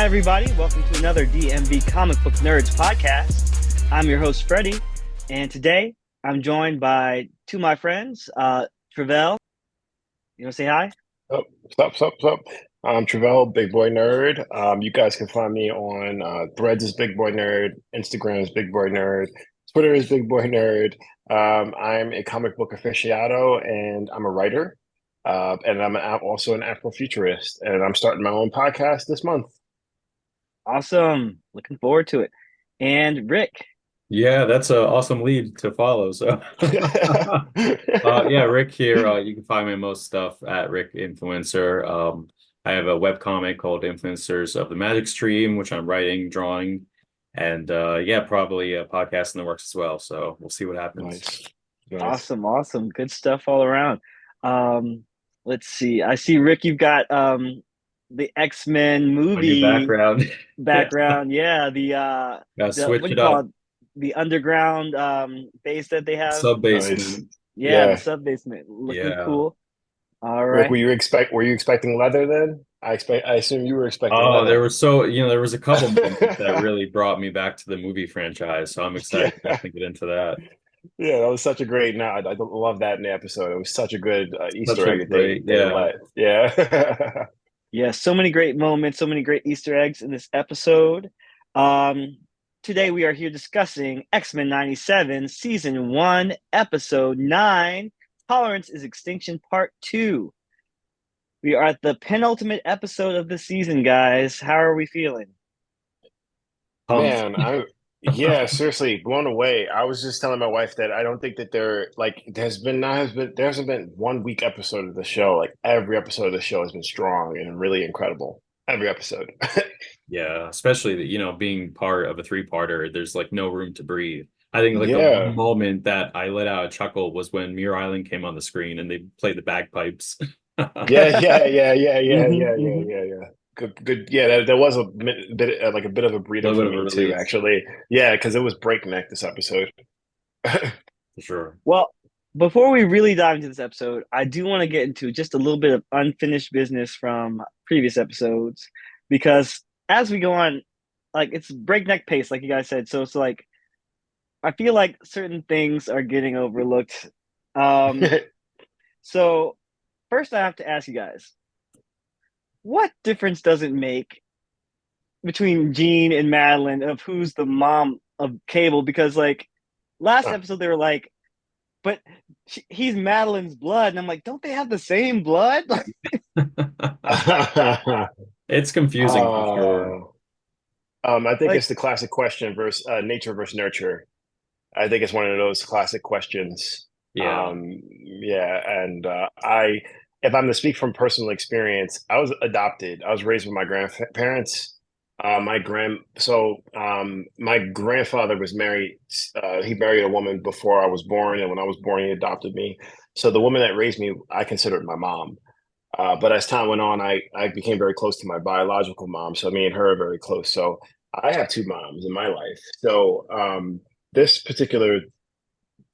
Hi, everybody. Welcome to another DMV Comic Book Nerds podcast. I'm your host, Freddie, and today I'm joined by two of my friends, Travell. You want to say hi? Oh, sup. I'm Travell, Big Boy Nerd. You guys can find me on Threads is Big Boy Nerd, Instagram is Big Boy Nerd, Twitter is Big Boy Nerd. I'm a comic book aficionado and I'm a writer. And I'm also an Afrofuturist, and I'm starting my own podcast this month. Awesome. Looking forward to it. And Rick. Yeah, that's an awesome lead to follow. So, yeah, Rick here. You can find me most stuff at Rick Influencer. I have a webcomic called Influencers of the Magic Stream, which I'm writing, drawing, and yeah, probably a podcast in the works as well. So we'll see what happens. Nice. Awesome. Good stuff all around. Let's see. I see, Rick, you've got the X-Men My new movie background. Yeah, background. Yeah, gotta the what switch do you it call up. it? The underground base that they have. Sub Nice. basement. Yeah, the Yeah. sub basement. Looking Yeah. cool. All Rick, right. were you expecting leather then? I assume you were expecting Oh, leather. there was a couple moments that really brought me back to the movie franchise. So I'm excited to Yeah. definitely get into that. Yeah, that was such a great. No, I love that in the episode. It was such a good Such Easter a egg that they great, they yeah. let. Yeah. Yeah, so many great moments, so many great Easter eggs in this episode. Um, Today we are here discussing X-Men 97, Season 1, Episode 9, Tolerance is Extinction Part 2. We are at the penultimate episode of the season, guys. How are we feeling? Pumped. Man, yeah, seriously, blown away. I was just telling my wife that I don't think that there hasn't been one weak episode of the show. Like every episode of the show has been strong and really incredible. Every episode. Yeah, especially being part of a three-parter, there's like no room to breathe. I think like the one Yeah. moment that I let out a chuckle was when Muir Island came on the screen and they played the bagpipes. Mm-hmm, mm-hmm. Yeah. Good. Yeah, there was a bit like a bit of a A breather little for bit of a me too, release, actually. Yeah, because it was breakneck this episode. for sure. Well, before we really dive into this episode, I do want to get into just a little bit of unfinished business from previous episodes because as we go on, like it's breakneck pace, like you guys said. So it's like I feel like certain things are getting overlooked. Um, so first I have to ask you guys, what difference does it make between Jean and Madelyn of who's the mom of Cable? Because like last episode they were like, but he's Madelyn's blood, and I'm like, don't they have the same blood? It's confusing for sure. Uh, I think Like, it's the classic question versus nature versus nurture. I think it's one of those classic questions. Yeah. Yeah, and if I'm to speak from personal experience, I was adopted. I was raised with my grandparents. My grandfather was married. He married a woman before I was born, and when I was born, he adopted me. So the woman that raised me, I considered my mom. But as time went on, I became very close to my biological mom. So me and her are very close. So I have two moms in my life. So this particular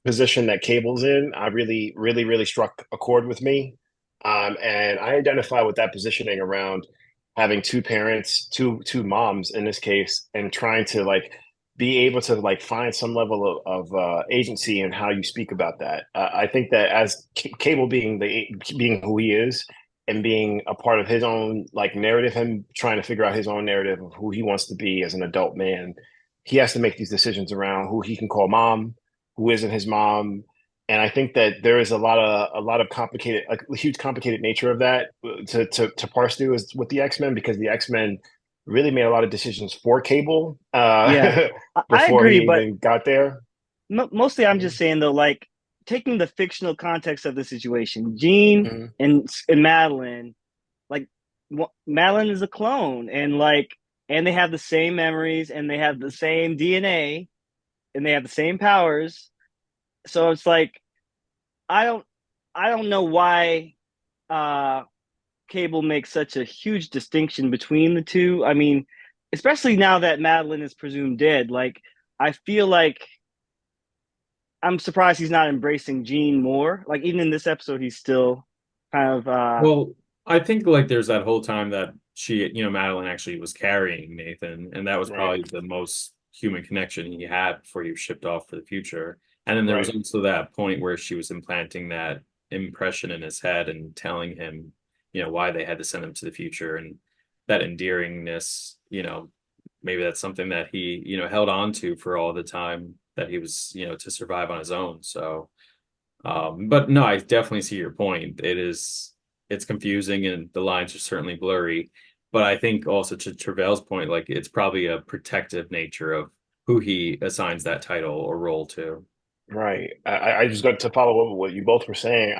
position that Cable's in, I really struck a chord with me. And I identify with that positioning around having two parents, two moms in this case, and trying to like be able to like find some level of agency in how you speak about that. I think that as Cable being who he is and being a part of his own like narrative, him trying to figure out his own narrative of who he wants to be as an adult man, he has to make these decisions around who he can call mom, who isn't his mom. And I think that there is a lot of complicated, like huge complicated nature of that to parse through is with the X-Men, because the X-Men really made a lot of decisions for Cable yeah, I before agree, he but even got there. mostly I'm just saying though, like taking the fictional context of the situation, Jean Mhm. and Madelyn, like Madelyn is a clone, and like, and they have the same memories, and they have the same DNA, and they have the same powers. So it's like I don't I don't know why uh Cable makes such a huge distinction between the two. I mean, especially now that Madelyn is presumed dead, like I feel like I'm surprised he's not embracing Jean more. Like even in this episode, he's still kind of Well, I think like there's that whole time that Madelyn actually was carrying Nathan, and that was Right. probably the most human connection he had before he was shipped off for the future. And then there was Right. also that point where she was implanting that impression in his head and telling him, why they had to send him to the future, and that endearingness, maybe that's something that he, held on to for all the time that he was, to survive on his own. So, but no, I definitely see your point. It's confusing and the lines are certainly blurry. But I think also to Trevel's point, like it's probably a protective nature of who he assigns that title or role to. Right. I just got to follow up with what you both were saying.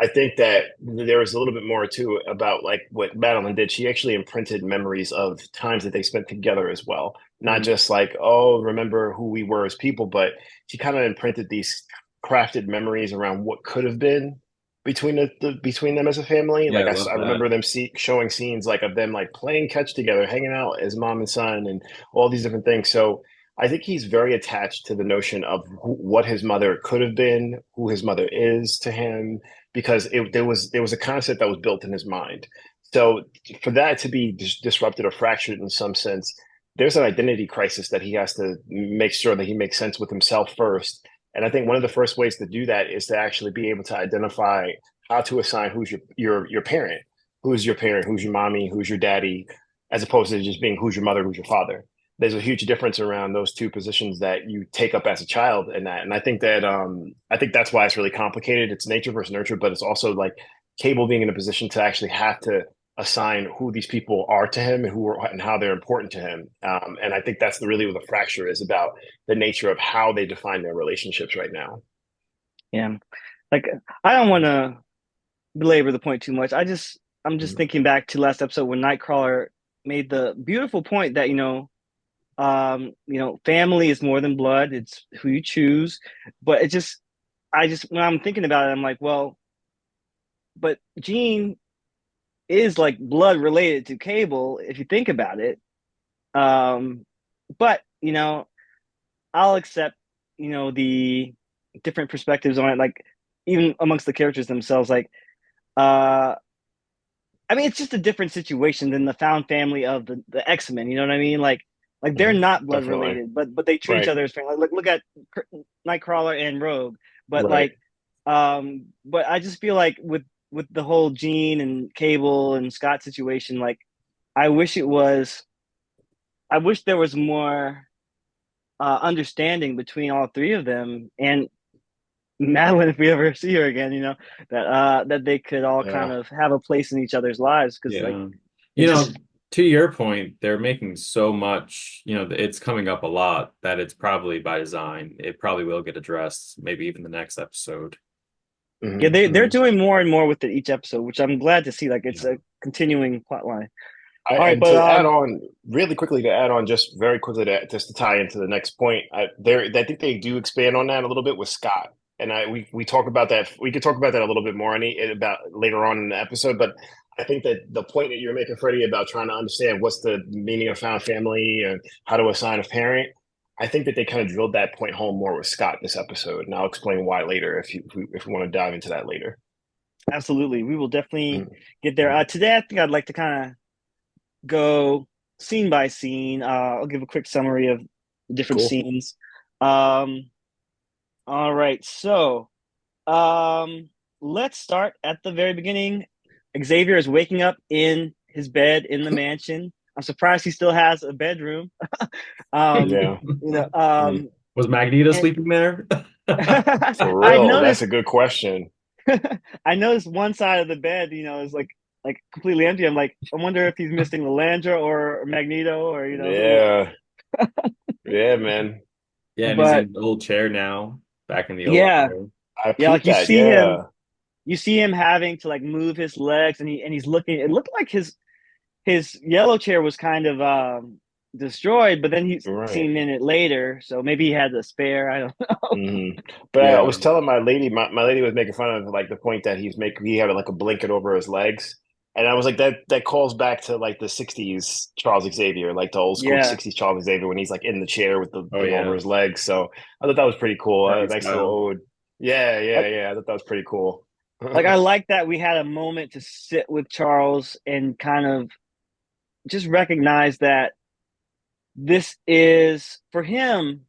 I think that there was a little bit more too about like what Madeline did. She actually imprinted memories of times that they spent together as well. Not Mhm. just like, oh, remember who we were as people, but she kind of imprinted these crafted memories around what could have been between between them as a family. Yeah, Like I love I that. remember them showing scenes like of them like playing catch together, hanging out as mom and son, and all these different things. So I think he's very attached to the notion of what his mother could have been, who his mother is to him, because there was a concept that was built in his mind. So for that to be disrupted or fractured in some sense, there's an identity crisis that he has to make sure that he makes sense with himself first. And I think one of the first ways to do that is to actually be able to identify how to assign who's your parent, who's your parent, who's your mommy, who's your daddy, as opposed to just being who's your mother, who's your father. There's a huge difference around those two positions that you take up as a child in that. And I think that's why it's really complicated. It's nature versus nurture, but it's also like Cable being in a position to actually have to assign who these people are to him and and how they're important to him. And I think that's really what the fracture is about, the nature of how they define their relationships right now. Yeah. Like I don't want to belabor the point too much. I'm just Mhm. thinking back to last episode when Nightcrawler made the beautiful point that, family is more than blood. It's who you choose. But I just when I'm thinking about it, I'm like, well, but Jean is like blood related to Cable if you think about it. Um, but I'll accept the different perspectives on it. Like even amongst the characters themselves, like uh, I mean, it's just a different situation than the found family of the X-Men. You know what I mean? Like they're Mhm. not blood Definitely. related, but they treat each Right. other as family. Like look at Nightcrawler and Rogue. But Right. but I just feel like with the whole Jean and Cable and Scott situation, like I wish it was. I wish there was more understanding between all three of them and Madeline, if we ever see her again, that they could all kind Yeah. of have a place in each other's lives because like Yeah. it You just know, to your point, they're making so much, it's coming up a lot that it's probably by design. It probably will get addressed, maybe even the next episode. yeah, Hmm. they're Hmm. doing more and more with it each episode, which I'm glad to see. Like it's Yeah. a continuing plot line. I, All right, and but to add on really quickly, to add on just very quickly, just to tie into the next point, I think they do expand on that a little bit with Scott, and we talk about that. We could talk about that a little bit more about later on in the episode, but I think that the point that you're making, Freddie, about trying to understand what's the meaning of found family and how to assign a parent, I think that they kind of drilled that point home more with Scott this episode, and I'll explain why later if we want to dive into that later. absolutely, we will definitely Mhm. get there. Mhm. Today, I think I'd like to kind of go scene by scene. I'll give a quick summary of the different Cool. scenes. Um, all right, so let's start at the very beginning. Xavier is waking up in his bed in the mansion. I'm surprised he still has a bedroom. um, Yeah. you know, Mhm. Was Magneto and sleeping there? For I real, that's noticed a good question. I noticed one side of the bed, is like completely empty. I'm like, I wonder if he's missing Landra or Magneto or who. Yeah. Yeah, man. Yeah, and he's But in the old chair now, back in the old yeah, chair. I yeah, like peeped that. Yeah. you see him having to like move his legs, and he's looking. It looked like his yellow chair was kind of destroyed, but then he's Right. seen in it later, so maybe he had a spare. I don't know. Hmm. But I Yeah. was telling my lady, my lady was making fun of like the point that he had like a blanket over his legs. And I was like, that calls back to like the 60s Charles Xavier, like the old school Yeah, 60s Charles Xavier when he's like in the chair with the Oh thing over yeah. his legs. So I thought that was pretty cool. A Army nice little style. ode. Yeah, yeah, like yeah. I thought that was pretty cool. like I like that we had a moment to sit with Charles and kind of just recognize that this is for him.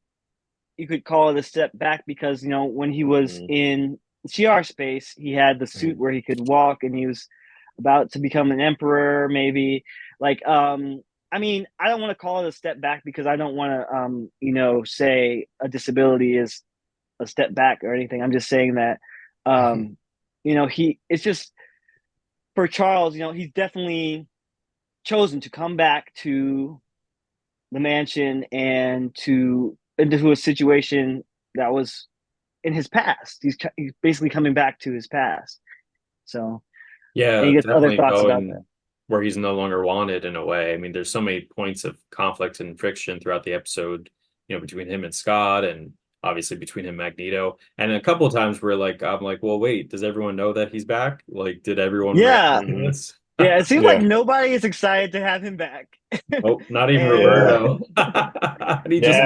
You could call it a step back because when he was in Shi'ar space, he had the suit where he could walk, and he was about to become an emperor, maybe. Like, I mean, I don't want to call it a step back because I don't want to, say a disability is a step back or anything. I'm just saying that, it's just for Charles, he's definitely chosen to come back to the mansion and into a situation that was in his past. He's basically coming back to his past. So, Yeah, and he gets other definitely thoughts about that. going where he's no longer wanted in a way. I mean, there's so many points of conflict and friction throughout the episode, between him and Scott, and obviously between him and Magneto. And a couple of times where I'm like, well, wait, does everyone know that he's back? Like, did everyone react Yeah. to this? Yeah, it seems like nobody is excited to have him back. Oh, not even And, Roberto. And he just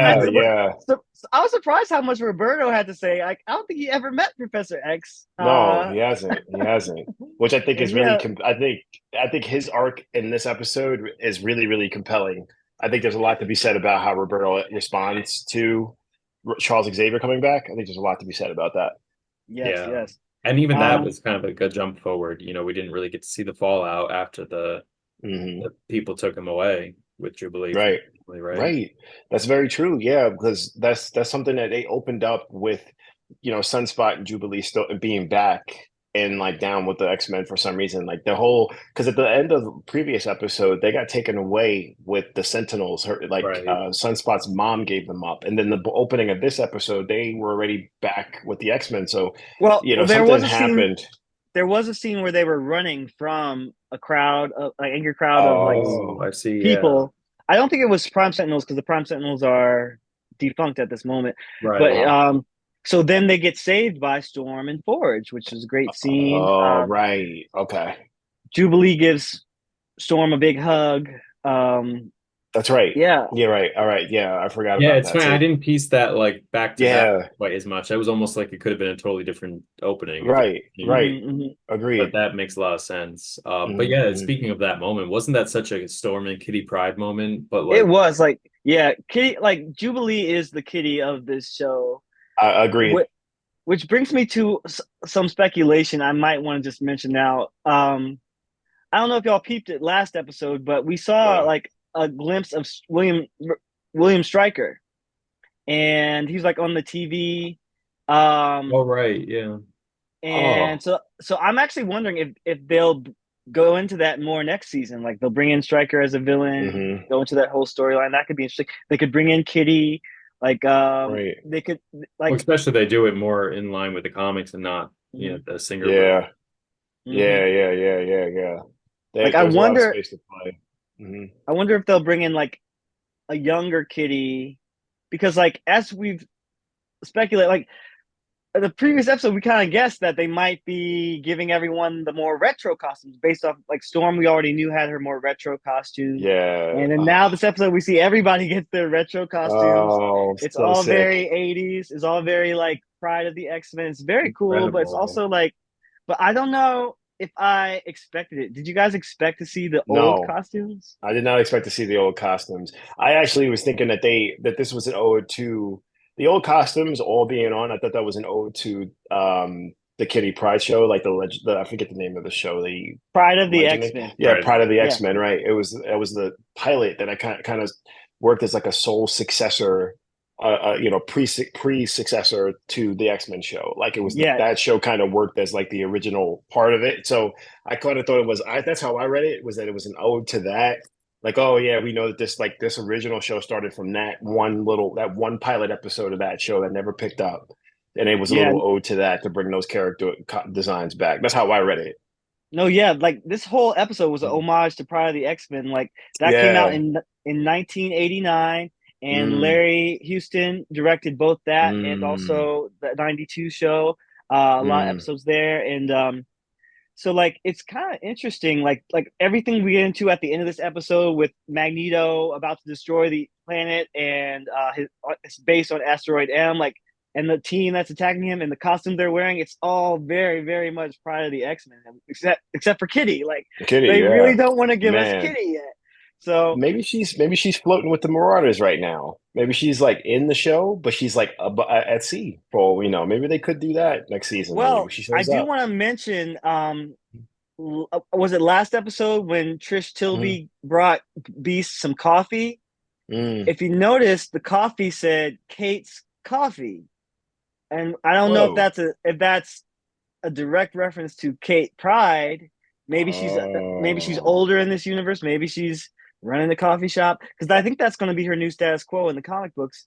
I was surprised how much Roberto had to say. Like, I don't think he ever met Professor X. No, he hasn't. He hasn't. Which I think is really. Yeah. I think his arc in this episode is really, really compelling. I think there's a lot to be said about how Roberto responds to Charles Xavier coming back. I think there's a lot to be said about that. Yes. And even that was kind of a good jump forward. We didn't really get to see the fallout after the people took him away with Jubilee. Right. That's very true. Yeah, because that's something that they opened up with, Sunspot and Jubilee still being back and like down with the X-Men for some reason. Like the whole, because at the end of the previous episode, they got taken away with the Sentinels. Sunspot's mom gave them up, and then the opening of this episode, they were already back with the X-Men. So something happened. There was a scene where they were running from a crowd, angry crowd of I see, people. Yeah. I don't think it was Prime Sentinels because the Prime Sentinels are defunct at this moment. Right. But so then they get saved by Storm and Forge, which is a great scene. Oh, right. Okay. Jubilee gives Storm a big hug. That's right. Yeah. Yeah, right. All right. Yeah, I forgot about that. Yeah, it's funny. I didn't piece that back to back quite as much. It was almost like it could have been a totally different opening. Right. Agreed. But that makes a lot of sense. But yeah, speaking of that moment, wasn't that such a Storm and Kitty Pryde moment? But it was Kitty, Jubilee is the Kitty of this show. I agree. Which brings me to some speculation I might want to just mention now. I don't know if y'all peeped it last episode, but we saw a glimpse of William Stryker, and he's on the TV. Right, yeah. And so I'm actually wondering if they'll go into that more next season. Like they'll bring in Stryker as a villain, go into that whole storyline. That could be interesting. They could bring in Kitty. They could especially they do it more in line with the comics and not the singer. Yeah. I wonder. I wonder if they'll bring in a younger Kitty, because as we've speculated, the previous episode, we kind of guessed that they might be giving everyone the more retro costumes based off Storm. We already knew had her more retro costume. Yeah. And then now this episode, we see everybody gets their retro costumes. Oh, it's so all sick. Very 80s. It's all very Pryde of the X-Men. It's very cool, incredible. But it's also but I don't know if I expected it. Did you guys expect to see the old costumes? I did not expect to see the old costumes. I actually was thinking that this was an ode to the old costumes all being on. I thought that was an ode to the Kitty Pryde show, I forget the name of the show. The Pryde of the X-Men. Yeah, Pryde of the X-Men. Right. It was the pilot that I kind of worked as a sole successor, pre-successor to the X-Men show. It was that show kind of worked as the original part of it. So I kind of thought it was. That's how I read it. Was that it was an ode to that. Oh yeah, we know that this original show started from that one pilot episode of that show that never picked up, and it was a little ode to that to bring those character designs back. That's how I read it. No, yeah, this whole episode was an homage to Pryde of the X-Men. That came out in 1989, and Larry Houston directed both that and also the '92 show. A lot of episodes there, and so it's kind of interesting, everything we get into at the end of this episode with Magneto about to destroy the planet and his base on Asteroid M, and the team that's attacking him and the costume they're wearing, it's all very, very much Pryde of the X-Men, except for Kitty. They really don't want to give us Kitty yet. So maybe she's floating with the Marauders right now. Maybe she's like in the show, but she's like at sea for all we know. Maybe they could do that next season. Maybe well, she I shows do up. want to mention was it last episode when Trish Mm, Tilby brought Beast some coffee? mm. If you notice, the coffee said Kate's coffee. And I don't know Whoa. if that's a direct reference to Kate Pryde. Maybe she's Oh. older in this universe. Maybe she's running the coffee shop because I think that's going to be her new status quo in the comic books.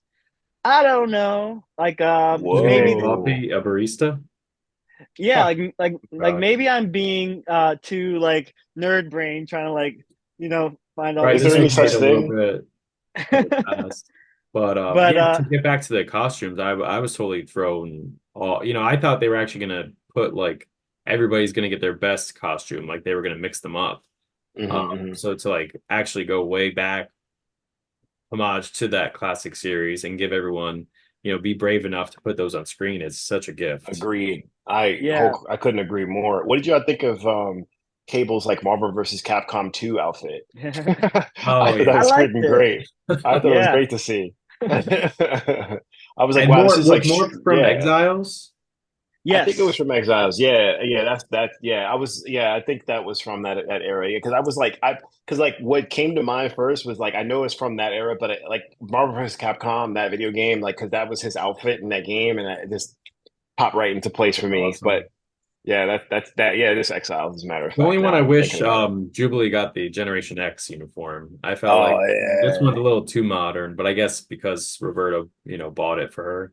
I don't know. Like She's gonna make maybe Whoa. coffee, a barista. yeah, Huh. like God. maybe I'm being too like nerd brain trying to like find all Right, Is these there this any was made such a things. little thing? bit in the past. But But yeah, to get back to the costumes, I was totally thrown all, I thought they were actually gonna put like everybody's gonna get their best costume, like they were gonna mix them up. Hmm. So to like actually go way back, homage to that classic series and give everyone, be brave enough to put those on screen is such a gift. Agreed. yeah. I couldn't agree more. What did y'all think of Cable's like Marvel versus Capcom 2 outfit? I Oh thought that yeah. I was liked freaking it. great. I thought it was Yeah. great to see. I was like, And wow, this more is was like, more from yeah. Exiles. I think it was Yes. from Exiles. Yeah, yeah, that's that. Yeah, I think that was from that era. Because I was like, because like what came to mind first was like, I know it's from that era, but like Marvel vs. Capcom, that video game, like, because that was his outfit in that game, and it just popped right into place for That's me. But awesome. yeah, that's that. Yeah, this Exiles, as a matter of The only fact. one Now I that I'm thinking wish about it. Jubilee got the Generation X uniform. I felt Oh like this yeah. one's a little too modern, but I guess because Roberto, bought it for her.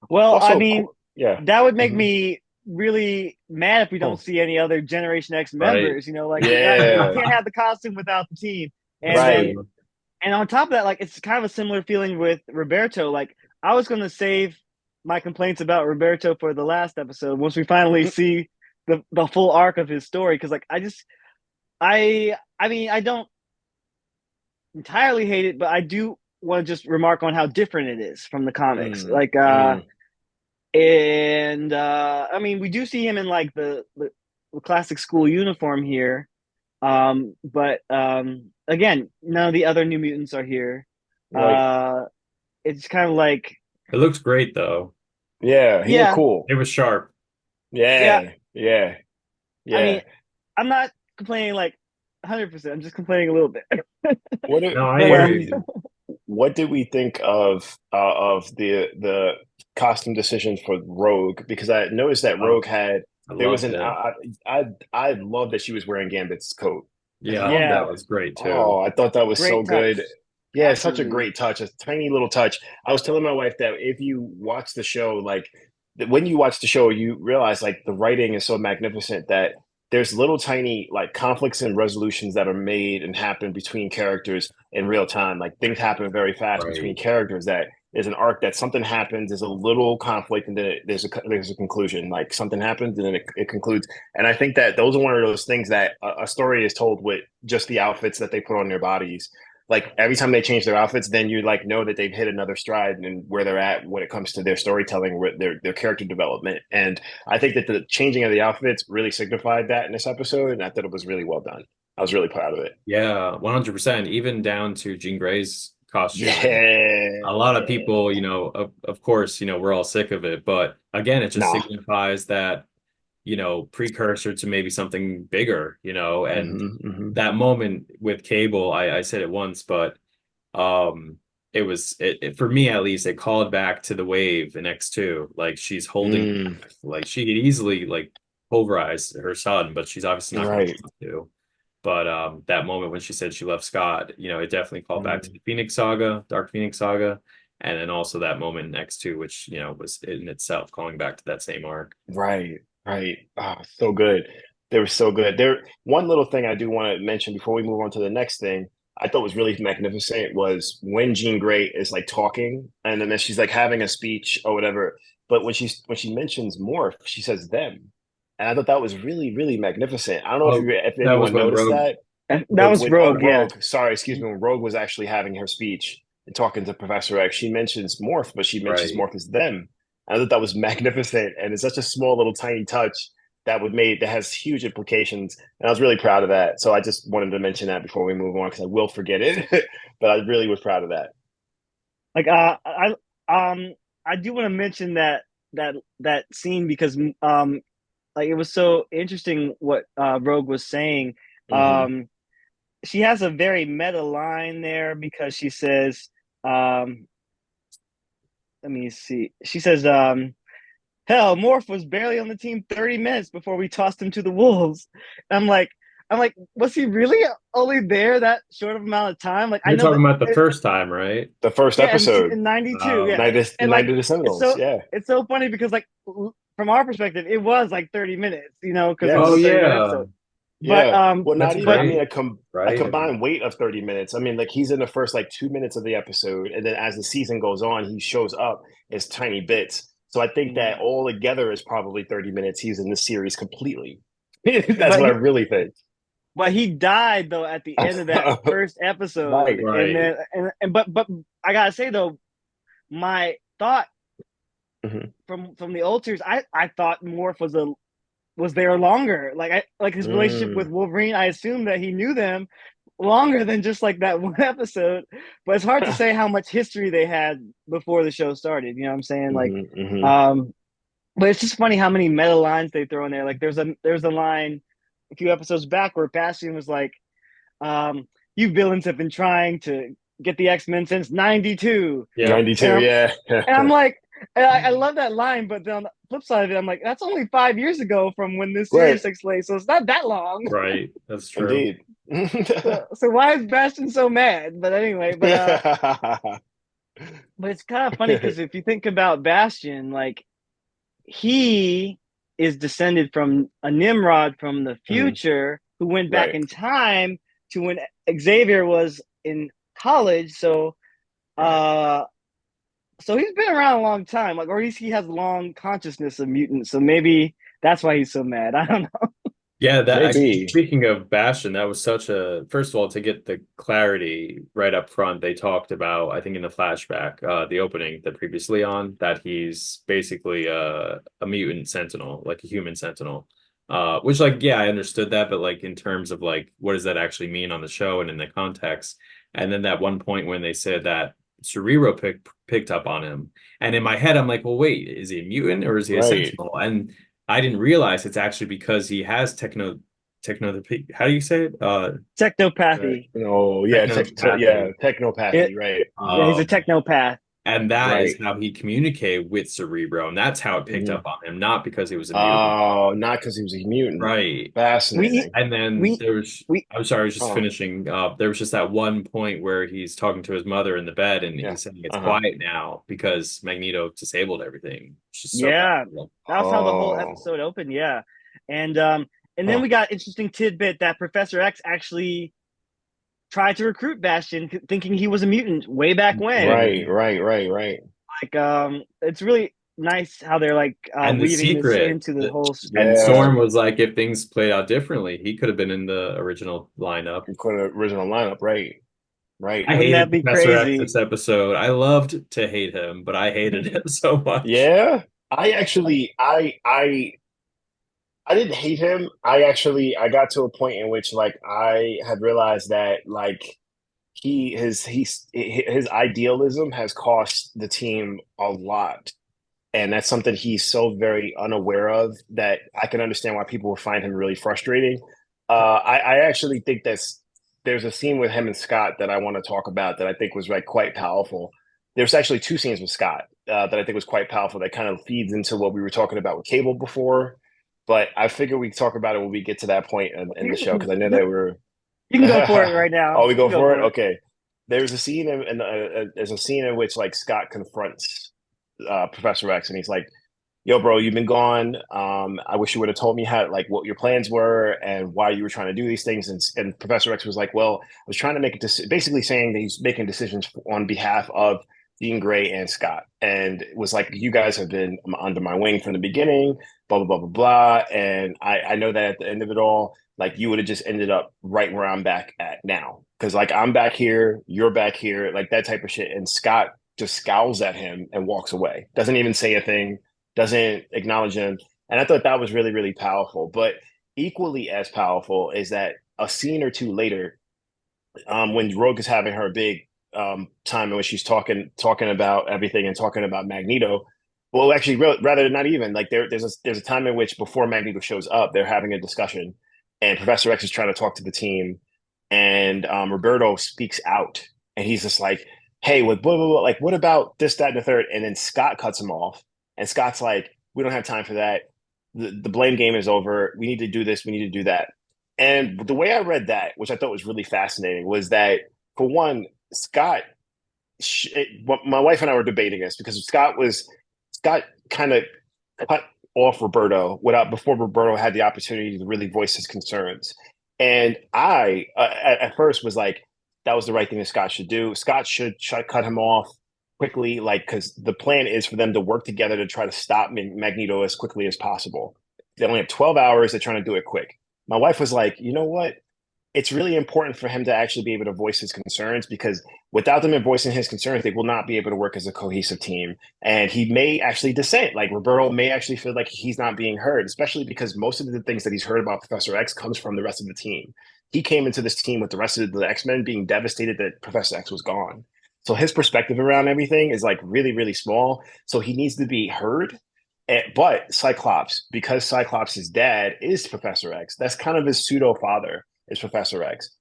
Well, I Also, mean, yeah. that would make Hmm. me really mad if we don't see any other Generation X Right. members. Like we Yeah. can't have the costume without the team. And That's then Right. true. and on top of that, like it's kind of a similar feeling with Roberto. Like I was gonna save my complaints about Roberto for the last episode once we finally see the full arc of his story. Because like I mean I don't entirely hate it, but I do want to just remark on how different it is from the comics. Mm, mm, And I mean, we do see him in like the classic school uniform here. But again, none of the other New Mutants are here. right. Uh, it's kind of like, It looks great though. Yeah, he looked yeah, cool. It was sharp. yeah. Yeah, yeah, I yeah. mean, I'm not complaining like 100%. I'm just complaining a little bit. What do, No, I But what hear do you. we what did we think of the costume decisions for Rogue? Because I noticed that Oh, Rogue had I there was loved an it. I love that she was wearing Gambit's coat. I Yeah, love yeah, that that. was great Oh, too. I thought that was so great touch. good. Yeah, such a Absolutely. great touch, a tiny little touch. I was telling my wife that if you watch the show, like when you watch the show, you realize like the writing is so magnificent that there's little tiny like conflicts and resolutions that are made and happen between characters in real time. Like things happen very fast between Right. characters that there's an arc that something happens, there's a little conflict, and then there's a conclusion. Like something happens and then it concludes. And I think that those are one of those things that a story is told with just the outfits that they put on their bodies. Like every time they change their outfits, then you like know that they've hit another stride and where they're at when it comes to their storytelling, with their character development. And I think that the changing of the outfits really signified that in this episode, and I thought it was really well done. I was really proud of it. Yeah, 100%. Even down to Jean Grey's costume. A lot of Yeah. people, of course, we're all sick of it, but again, it just Nah. signifies that, precursor to maybe something bigger, and Hmm. Hmm. that moment with Cable, I said it once, but um for me at least, it called back to the wave in X2. Like she's holding, Mm, like she could easily like pulverize her son, but she's obviously not going right. to. But that moment when she said she loved Scott, it definitely called back to Mm, the Phoenix Saga, Dark Phoenix Saga, and then also that moment in X2, which was in itself calling back to that same arc. right. Right. Ah, so good. They were so good. There, one little thing I do want to mention before we move on to the next thing, I thought was really magnificent was when Jean Grey is like talking and then she's like having a speech or whatever. But when she mentions Morph, she says them. And I thought that was really, really magnificent. I don't know Oh, if that was anyone when noticed Rogue. that. That was Rogue, yeah. Rogue, sorry, excuse me, when Rogue was actually having her speech and talking to Professor X, she mentions Morph, but she mentions Right. Morph as them. I thought that was magnificent, and it's such a small little tiny touch. that has huge implications, and I was really proud of that. So I just wanted to mention that before we move on because I will forget it, but I really was proud of that. Like I do want to mention that scene because like it was so interesting what Rogue was saying. Mm-hmm. She has a very meta line there because she says, let me see. She says, hell, Morph was barely on the team 30 minutes before we tossed him to the Wolves. I'm like, was he really only there that short of amount of time? Like, I You're know talking that, about the first time, right? The first yeah, episode, in '92, yeah, and Night like, of the it's Sentinels. so Yeah, it's so funny because like from our perspective, it was like 30 minutes, you know, because it was Oh a yes, 30-minute yeah, episode. But yeah. Well, that's not even. I but mean, great, a right? combined weight of 30 minutes. I mean, like he's in the first like 2 minutes of the episode, and then as the season goes on, he shows up as tiny bits. So I think that all together is probably 30 minutes. He's in the series completely. That's but what I he really think. but he died though at the end of that first episode, Right. and Right. then and but I gotta say though, my thought Mhm. from the old series, I thought Morph was there longer. Like I like his relationship with Mm. Wolverine. I assumed that he knew them longer than just like that one episode. But it's hard to say how much history they had before the show started. You know what I'm saying? Like, Mhm, mhm. um, but it's just funny how many meta lines they throw in there. Like there's a line a few episodes back where Bastion was like, "You villains have been trying to get the X-Men since '92," Yep. 92, and yeah. I'm like, I love that line, but then on the flip side of it, I'm like, that's only 5 years ago from when this Right. series takes place, so it's not that long. Right. That's true. Indeed. So why is Bastion so mad? But anyway, but it's kind of funny because if you think about Bastion, like he is descended from a Nimrod from the Mhm. future who went back Right. in time to when Xavier was in college. Right. Uh, so he's been around a long time, like, or at least he has long consciousness of mutants. So maybe that's why he's so mad. I don't know. Yeah, Maybe. speaking of Bastion, that was such a first of all to get the clarity right up front. They talked about, I think in the flashback, the opening that previously on that he's basically a mutant sentinel, like a human sentinel. Which like yeah, I understood that, but like in terms of like what does that actually mean on the show and in the context? And then that one point when they said that Cerebro picked up on him, and in my head I'm like, well, wait, is he a mutant or is he a Right. sentinel? And I didn't realize it's actually because he has how do you say it? Technopathy. No, yeah, Technopathy. It, technopathy, right. yeah, he's a Um, technopath. and that is Right. how he communicated with Cerebro, and that's how it picked Mhm. up on him, not because he was a mutant. Oh, not because he was a mutant. Right. We Fascinating. And then we there's, we I'm sorry, I was just Oh, finishing. There was just that one point where he's talking to his mother in the bed and yeah. he's saying it's Uh-huh. quiet now because Magneto disabled everything. It's just so Yeah, powerful. that was how the whole Oh, episode opened. Yeah, and um, and then huh. we got interesting tidbit that Professor X actually tried to recruit Bastion, thinking he was a mutant way back when. Right, Mhm. right, right, right. Like, it's really nice how they're like And the weaving this secret, into the whole and Yeah. Storm story. was like, if things played out differently, he could have been in the original lineup. Including the original lineup, right. Right. I Wouldn't that hated be Professor X crazy? this episode. I loved to hate him, but I hated him so much. Yeah. I actually I didn't hate him. I got to a point in which like I had realized that like his idealism has cost the team a lot. And that's something he's so very unaware of that I can understand why people would find him really frustrating. I actually think there's a scene with him and Scott that I want to talk about that I think was like quite powerful. There's actually two scenes with Scott that I think was quite powerful that kind of feeds into what we were talking about with Cable before. But I figure we talk about it when we get to that point in the show because I know that we're You can go for it right oh, now. we You can go go for it. for it. Okay, there's a scene in which like Scott confronts Professor X, and he's like, "Yo, bro, you've been gone. I wish you would have told me how like what your plans were and why you were trying to do these things." And Professor X was like, "Well, I was trying to make a decision," basically saying that he's making decisions on behalf of Dean Gray and Scott, and it was like, "You guys have been under my wing from the beginning." Blah blah blah blah blah. And I know that at the end of it all, like you would have just ended up right where I'm back at now. Cause like I'm back here, you're back here, like that type of shit. And Scott just scowls at him and walks away. Doesn't even say a thing, doesn't acknowledge him. And I thought that was really, really powerful. But equally as powerful is that a scene or two later, when Rogue is having her big time in which she's talking about everything and talking about Magneto. Well, actually, rather not even like there's a time in which before Magneto shows up, they're having a discussion, and Professor X is trying to talk to the team, and Roberto speaks out, and he's just like, "Hey, what blah, blah, blah, like what about this, that, and the third?" And then Scott cuts him off, and Scott's like, "We don't have time for that. The blame game is over. We need to do this. We need to do that." And the way I read that, which I thought was really fascinating, was that for one, Scott, my wife and I were debating this because Scott kind of cut off Roberto without before Roberto had the opportunity to really voice his concerns. And I, at first, was like, that was the right thing that Scott should do. Scott should cut him off quickly, like because the plan is for them to work together to try to stop Magneto as quickly as possible. They only have 12 hours. They're trying to do it quick. My wife was like, you know what? It's really important for him to actually be able to voice his concerns because without them voicing his concerns, they will not be able to work as a cohesive team. And he may actually dissent. Like Roberto may actually feel like he's not being heard, especially because most of the things that he's heard about Professor X comes from the rest of the team. He came into this team with the rest of the X-Men being devastated that Professor X was gone. So his perspective around everything is like really, really small. So he needs to be heard. But Cyclops, because Cyclops' dad is Professor X, that's kind of his pseudo father is Professor X.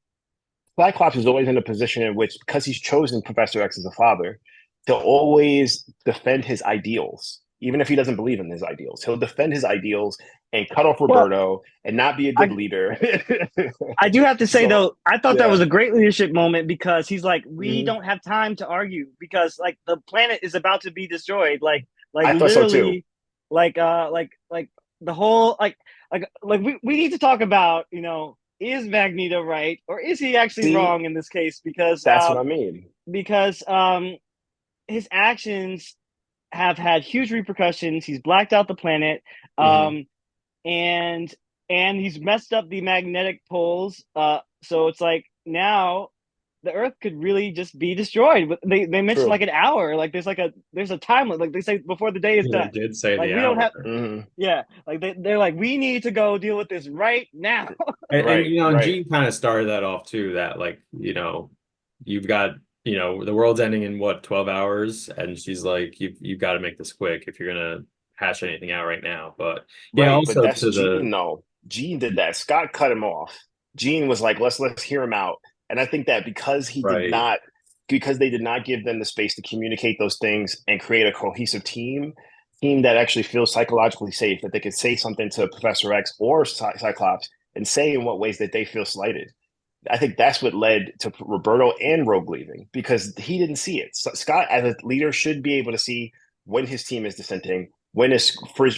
Cyclops is always in a position in which, because he's chosen Professor X as a father, he'll always defend his ideals, even if he doesn't believe in his ideals. He'll defend his ideals and cut off Roberto and not be a good leader. I do have to say, though, I thought that yeah. was a great leadership moment because he's like, we Mhm. don't have time to argue because like the planet is about to be destroyed. Like I thought so too. literally, like the whole like we need to talk about, is Magneto right or is he actually See, wrong in this case? that's what I mean. Because his actions have had huge repercussions. He's blacked out the planet, Mhm. and he's messed up the magnetic poles. So it's like now the Earth could really just be destroyed. They mentioned True. like an hour. Like there's a time limit. Like they say before the day is They done. did say Like the we don't hour. have. Yeah, like they're like we need to go deal with this right now. And Right, right. Gene kind of started that off too, that like, you've got, the world's ending in what, 12 hours? And she's like, you've got to make this quick if you're gonna hash anything out right now. But yeah, Right, but also that's to Gene. the No, Gene did that. Scott cut him off. Gene was like, let's hear him out. And I think that right, because they did not give them the space to communicate those things and create a cohesive team that actually feels psychologically safe, that they could say something to Professor X or Cyclops and say in what ways that they feel slighted. I think that's what led to Roberto and Rogue leaving because he didn't see it. So Scott, as a leader, should be able to see when his team is dissenting, when there's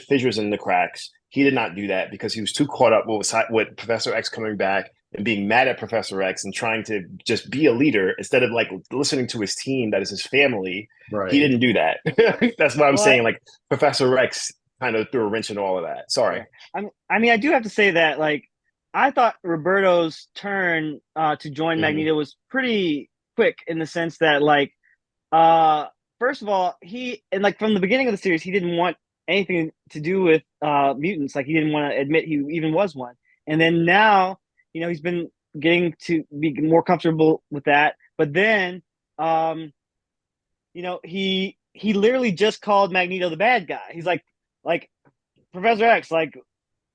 fissures in the cracks. He did not do that because he was too caught up with Professor X coming back and being mad at Professor X and trying to just be a leader instead of like listening to his team that is his family. He right. didn't do that. That's what I'm Well, saying. Like Professor X kind of threw a wrench in all of that. Sorry. yeah. I mean, I do have to say that, like, I thought Roberto's turn to join Mm-hmm. Magneto was pretty quick in the sense that, like, uh, first of all, and like from the beginning of the series, he didn't want anything to do with mutants. Like, he didn't want to admit he even was one. And then now, he's been getting to be more comfortable with that. But then, um, he literally just called Magneto the bad guy. He's like Professor X, like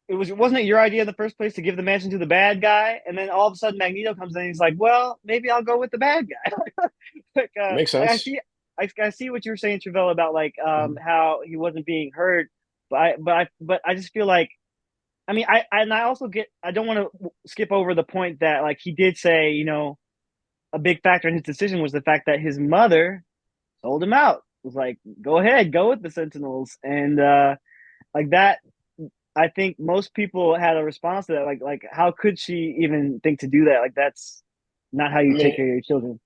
wasn't it your idea in the first place to give the mansion to the bad guy? And then all of a sudden Magneto comes in and he's like, well, maybe I'll go with the bad guy. Makes I sense. see I see what you were saying, Travella, about like Mhm. how he wasn't being heard. But I just feel like I also I don't want to skip over the point that like he did say, a big factor in his decision was the fact that his mother sold him out. It was like, go ahead, go with the Sentinels. And like that I think most people had a response to that. Like how could she even think to do that? Like that's not how I you mean, take care of your children.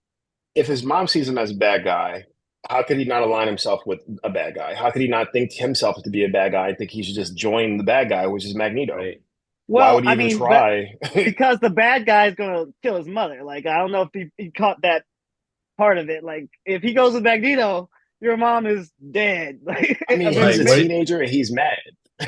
if his mom sees him as a bad guy, how could he not align himself with a bad guy? How could he not think himself to be a bad guy and think he should just join the bad guy, which is Magneto? Right. Why Well, would he I even mean, but try? because the bad guy is gonna kill his mother. Like I don't know if he caught that part of it. Like if he goes with Magneto, your mom is dead. Like I mean, I mean, he's Right. a teenager and he's mad.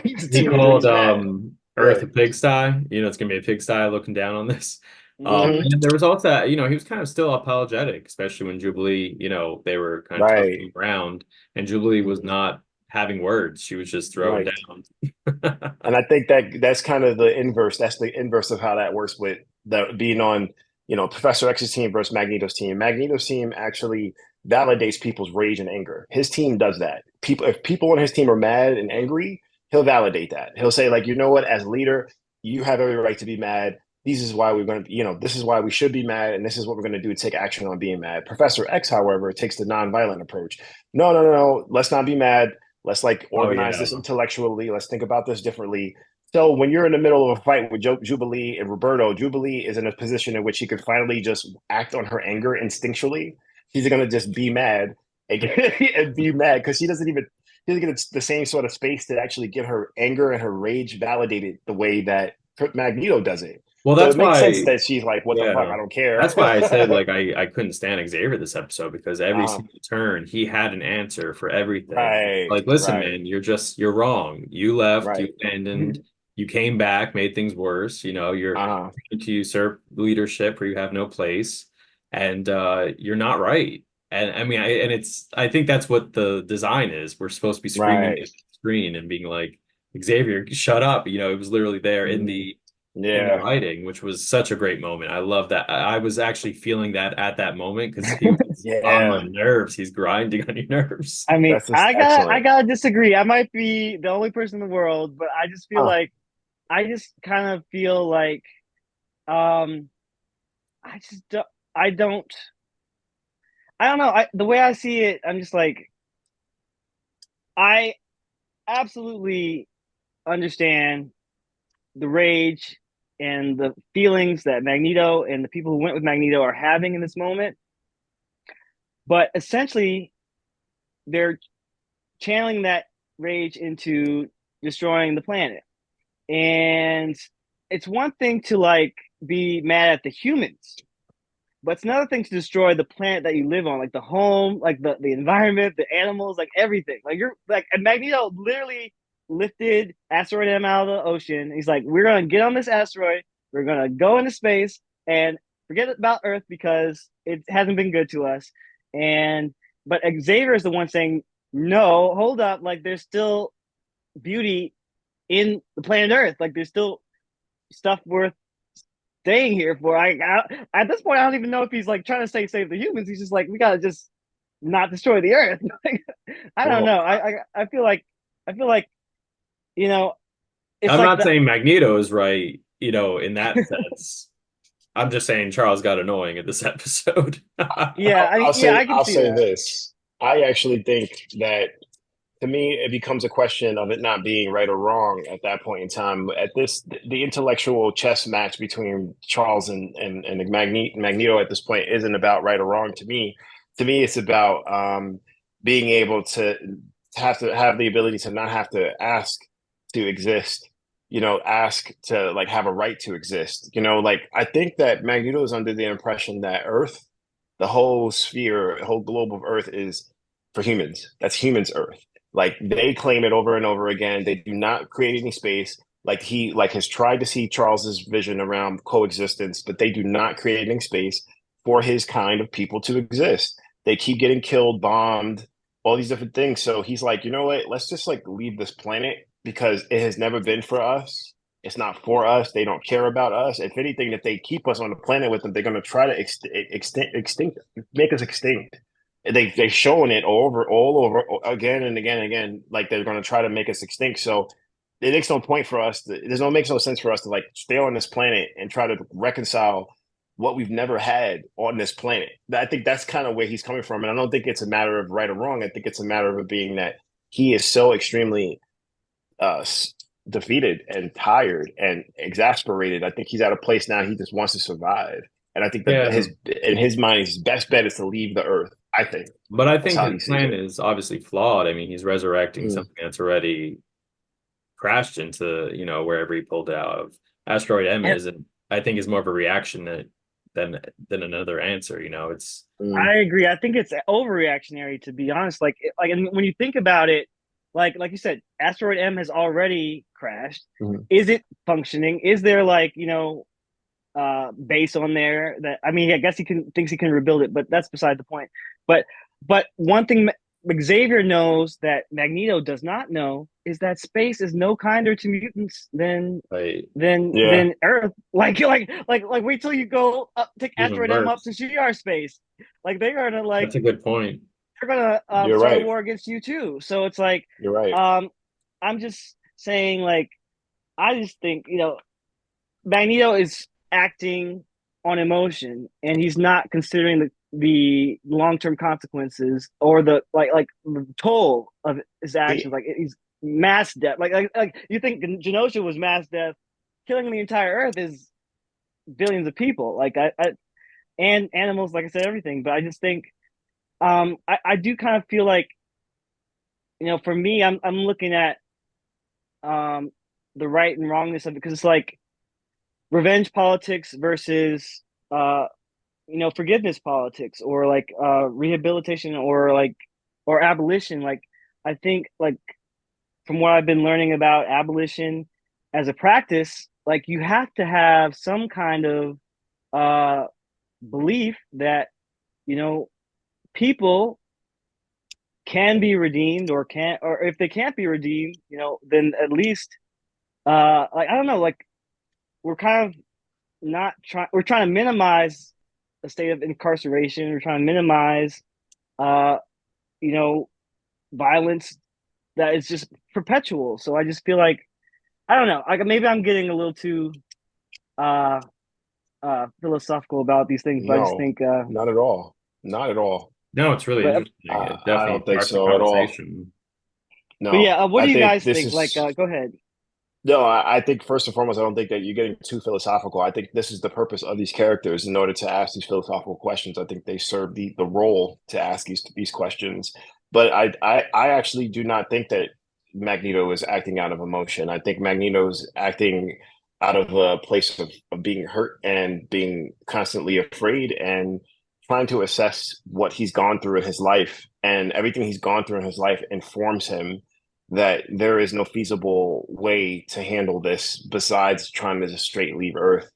He's a He teenager. called He's mad. Earth Right. a pigsty. It's gonna be a pigsty looking down on this. Hmm. And there was also that, he was kind of still apologetic, especially when Jubilee, they were kind of Right. tussling around, and Jubilee was Mhm. not having words. She was just throwing Right. down. And I think that that's kind of the inverse. That's the inverse of how that works with the being on, Professor X's team versus Magneto's team. Magneto's team actually validates people's rage and anger. His team does that. If people on his team are mad and angry, he'll validate that. He'll say, like, you know what, as leader, you have every right to be mad. This is why we're going to, this is why we should be mad, and this is what we're going to do to take action on being mad. Professor X, however, takes the non-violent approach. No, no, no, no. Let's not be mad. Let's like Oh organize yeah. this intellectually. Let's think about this differently. So when you're in the middle of a fight with Jubilee and Roberto, Jubilee is in a position in which she could finally just act on her anger instinctually. She's going to just be mad and, and be mad because she doesn't get the same sort of space to actually get her anger and her rage validated the way that Magneto does it. Well, So that's it makes sense why, that she's like, "What the fuck? yeah. I don't care." That's why I said like I couldn't stand Xavier this episode because every uh, single turn he had an answer for everything. right, Like, listen, right, man, you're wrong. You left, you right. abandoned, you came back, made things worse. You're Uh, trying to usurp leadership where you have no place, and you're not right. And I mean, I think that's what the design is. We're supposed to be screaming at right. the screen and being like, Xavier, shut up. It was literally there in Mhm. the Yeah. writing, which was such a great moment. I love that. I was actually feeling that at that moment because he was on my Yeah. nerves. He's grinding on your nerves. I mean, That's just I excellent. gotta disagree. I might be the only person in the world, but I just feel Huh. like I just kind of feel like um I just don't, I don't I don't know. The way I see it, I'm just like I absolutely understand the rage and the feelings that Magneto and the people who went with Magneto are having in this moment, but essentially they're channeling that rage into destroying the planet. And it's one thing to like be mad at the humans, but it's another thing to destroy the planet that you live on, like the home, like the environment, the animals, like everything. Like you're like and Magneto literally lifted asteroid M out of the ocean. He's like, we're gonna get on this asteroid, we're gonna go into space and forget about Earth because it hasn't been good to us. And but Xavier is the one saying, no, hold up, like there's still beauty in the planet Earth. Like there's still stuff worth staying here for. At this point, I don't even know if he's like trying to say save the humans. He's just like we gotta just not destroy the Earth. I don't Well, know. I feel like you know it's I'm like not the saying Magneto is right, in that sense. I'm just saying Charles got annoying at this episode. yeah. I mean yeah, I can I'll see say that. this. I actually think that to me it becomes a question of it not being right or wrong at that point in time. At this the intellectual chess match between Charles and Magneto at this point isn't about right or wrong to me. To me, it's about being able to have the ability to not have to ask to exist, ask to like have a right to exist. Like I think that Magneto is under the impression that Earth, the whole sphere, whole globe of Earth is for humans. That's humans Earth. Like they claim it over and over again. They do not create any space. Like he like has tried to see Charles's vision around coexistence, but they do not create any space for his kind of people to exist. They keep getting killed, bombed, all these different things. So he's like, you know what? Let's just like leave this planet because it has never been for us. It's not for us. They don't care about us. If anything, if they keep us on the planet with them, they're going to try to extinct, make us extinct. They've shown it all over again and again and again. Like they're going to try to make us extinct. So it makes no point for us. Makes no sense for us to like stay on this planet and try to reconcile what we've never had on this planet. I think that's kind of where he's coming from, and I don't think it's a matter of right or wrong. I think it's a matter of it being that he is so extremely uh, defeated and tired and exasperated. I think he's at a place now he just wants to survive, and I think that Yeah, his in his mind his best bet is to leave the Earth. I think but I that's think how his he sees plan it. is obviously flawed. I mean, he's resurrecting Mm. something that's already crashed into, wherever he pulled out of. Asteroid M And is, and I think is more of a reaction than another answer. Mm. I agree. I think it's overreactionary to be honest. Like when you think about it, like you said, asteroid M has already crashed. Mm-hmm. Is it functioning? Is there like, base on there that, I mean, I guess thinks he can rebuild it, but that's beside the point. But one thing Xavier knows that Magneto does not know is that space is no kinder to mutants than Right. Yeah. Earth. Like wait till you go up, take Even asteroid M up to worse. GR space. Like they're gonna That's a good point. You're start a right. war against you too. So it's like, You're right. I'm just saying, like, I just think, Magneto is acting on emotion, and he's not considering the long term consequences or the the toll of his actions. Like he's mass death. Like you think Genosha was mass death, killing the entire Earth is billions of people. Like and animals, like I said, everything. But I just think, I do kind of feel like, for me, I'm looking at um the right and wrongness of it, because it's like revenge politics versus forgiveness politics, or like rehabilitation, or or abolition. Like I think, like, from what I've been learning about abolition as a practice, like you have to have some kind of uh belief that, you know people can be redeemed, or can't, or if they can't be redeemed, then at least, like, I don't know, like, we're kind of not trying we're trying to minimize the state of incarceration. We're trying to minimize uh you know violence that is just perpetual. So I just feel like, I don't know, like maybe I'm getting a little too uh philosophical about these things, but I just No, think, not at all. Not at all. No, it's really but interesting. It I definitely don't think sparks a so at all. conversation. but No, yeah, what I do you think guys this think? Like, is go ahead. no. I think first and foremost, I don't think that you're getting too philosophical. I think this is the purpose of these characters in order to ask these philosophical questions. I think they serve the role to ask these questions. But I actually do not think that Magneto is acting out of emotion. I think Magneto is acting out of a place of being hurt and being constantly afraid and trying to assess what he's gone through in his life. And everything he's gone through in his life informs him that there is no feasible way to handle this besides trying to just straight leave Earth.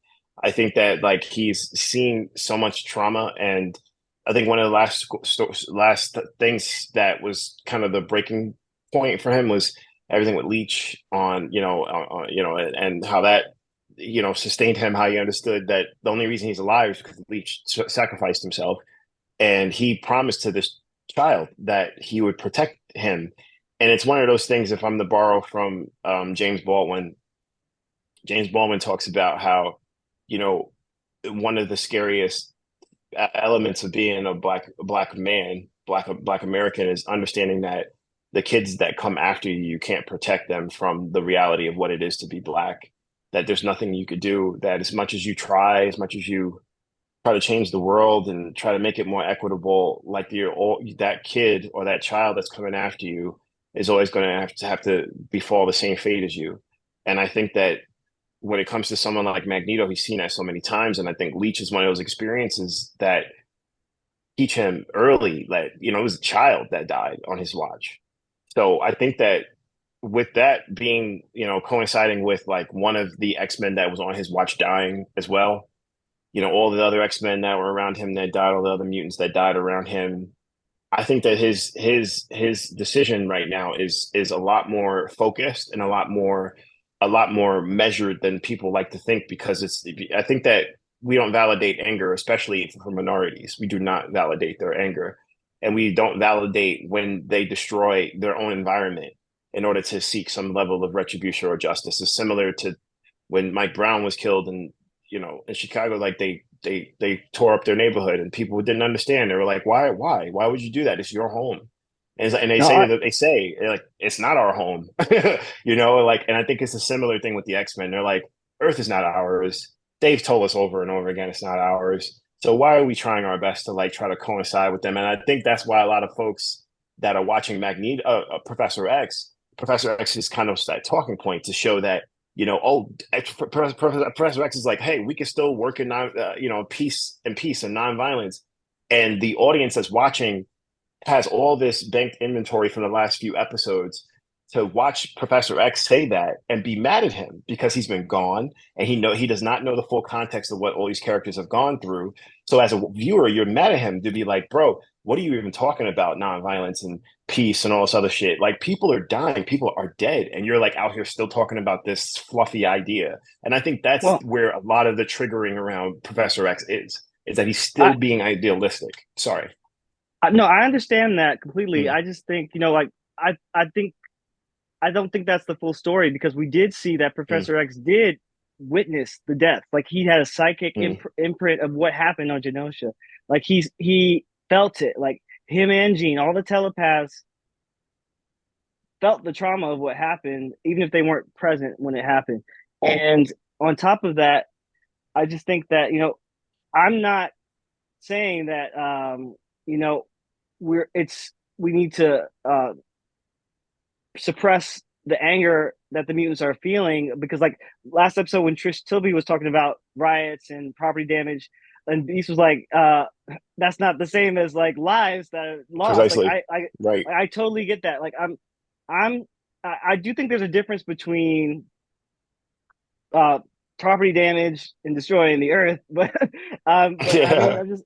I think that, like, he's seen so much trauma, and I think one of the last things that was kind of the breaking point for him was everything with Leech on, and how that, sustained him. How he understood that the only reason he's alive is because Leech sacrificed himself, and he promised to this child that he would protect him. And it's one of those things. If I'm to borrow from James Baldwin talks about how, one of the scariest elements of being a black man, black American, is understanding that the kids that come after you, you can't protect them from the reality of what it is to be black. That there's nothing you could do. That as much as you try, as much as you try to change the world and try to make it more equitable, like that kid or that child that's coming after you is always going to have to befall the same fate as you. And I think that when it comes to someone like Magneto, he's seen that so many times, and I think Leech is one of those experiences that teach him early that, it was a child that died on his watch. So I think that with that being, coinciding with like one of the X-Men that was on his watch dying as well, all the other X-Men that were around him that died, all the other mutants that died around him. I think that his decision right now is a lot more focused and a lot more measured than people like to think, because I think that we don't validate anger, especially for minorities. We do not validate their anger, and we don't validate when they destroy their own environment in order to seek some level of retribution or justice. It's similar to when Mike Brown was killed in Chicago. Like they tore up their neighborhood, and people didn't understand. They were like, why would you do that? It's your home. And they No, say that they say, like, it's not our home, like, and I think it's a similar thing with the X-Men. They're like, Earth is not ours. They've told us over and over again it's not ours. So why are we trying our best to like try to coincide with them? And I think that's why a lot of folks that are watching Magneto, Professor X is kind of that talking point to show that, Professor X is like, hey, we can still work in peace and nonviolence, and the audience that's watching has all this banked inventory from the last few episodes to watch Professor X say that and be mad at him because he's been gone and he does not know the full context of what all these characters have gone through. So as a viewer, you're mad at him to be like, bro, what are you even talking about? Nonviolence and peace and all this other shit. Like, people are dying, people are dead, and you're like out here still talking about this fluffy idea. And I think that's where a lot of the triggering around Professor X is that he's still being idealistic. Sorry. No, I understand that completely. I just think, like, I don't think that's the full story, because we did see that Professor X did witness the death. Like, he had a psychic imprint of what happened on Genosha. Like, he felt it. Like, him and Jean, all the telepaths felt the trauma of what happened, even if they weren't present when it happened. And on top of that, I just think that, I'm not saying that, we need to suppress the anger that the mutants are feeling, because, like, last episode when Trish Tilby was talking about riots and property damage, and Beast was like, that's not the same as, like, lives that are lost. Precisely. Like, I totally get that. Like, I do think there's a difference between property damage and destroying the earth, but I mean, I'm just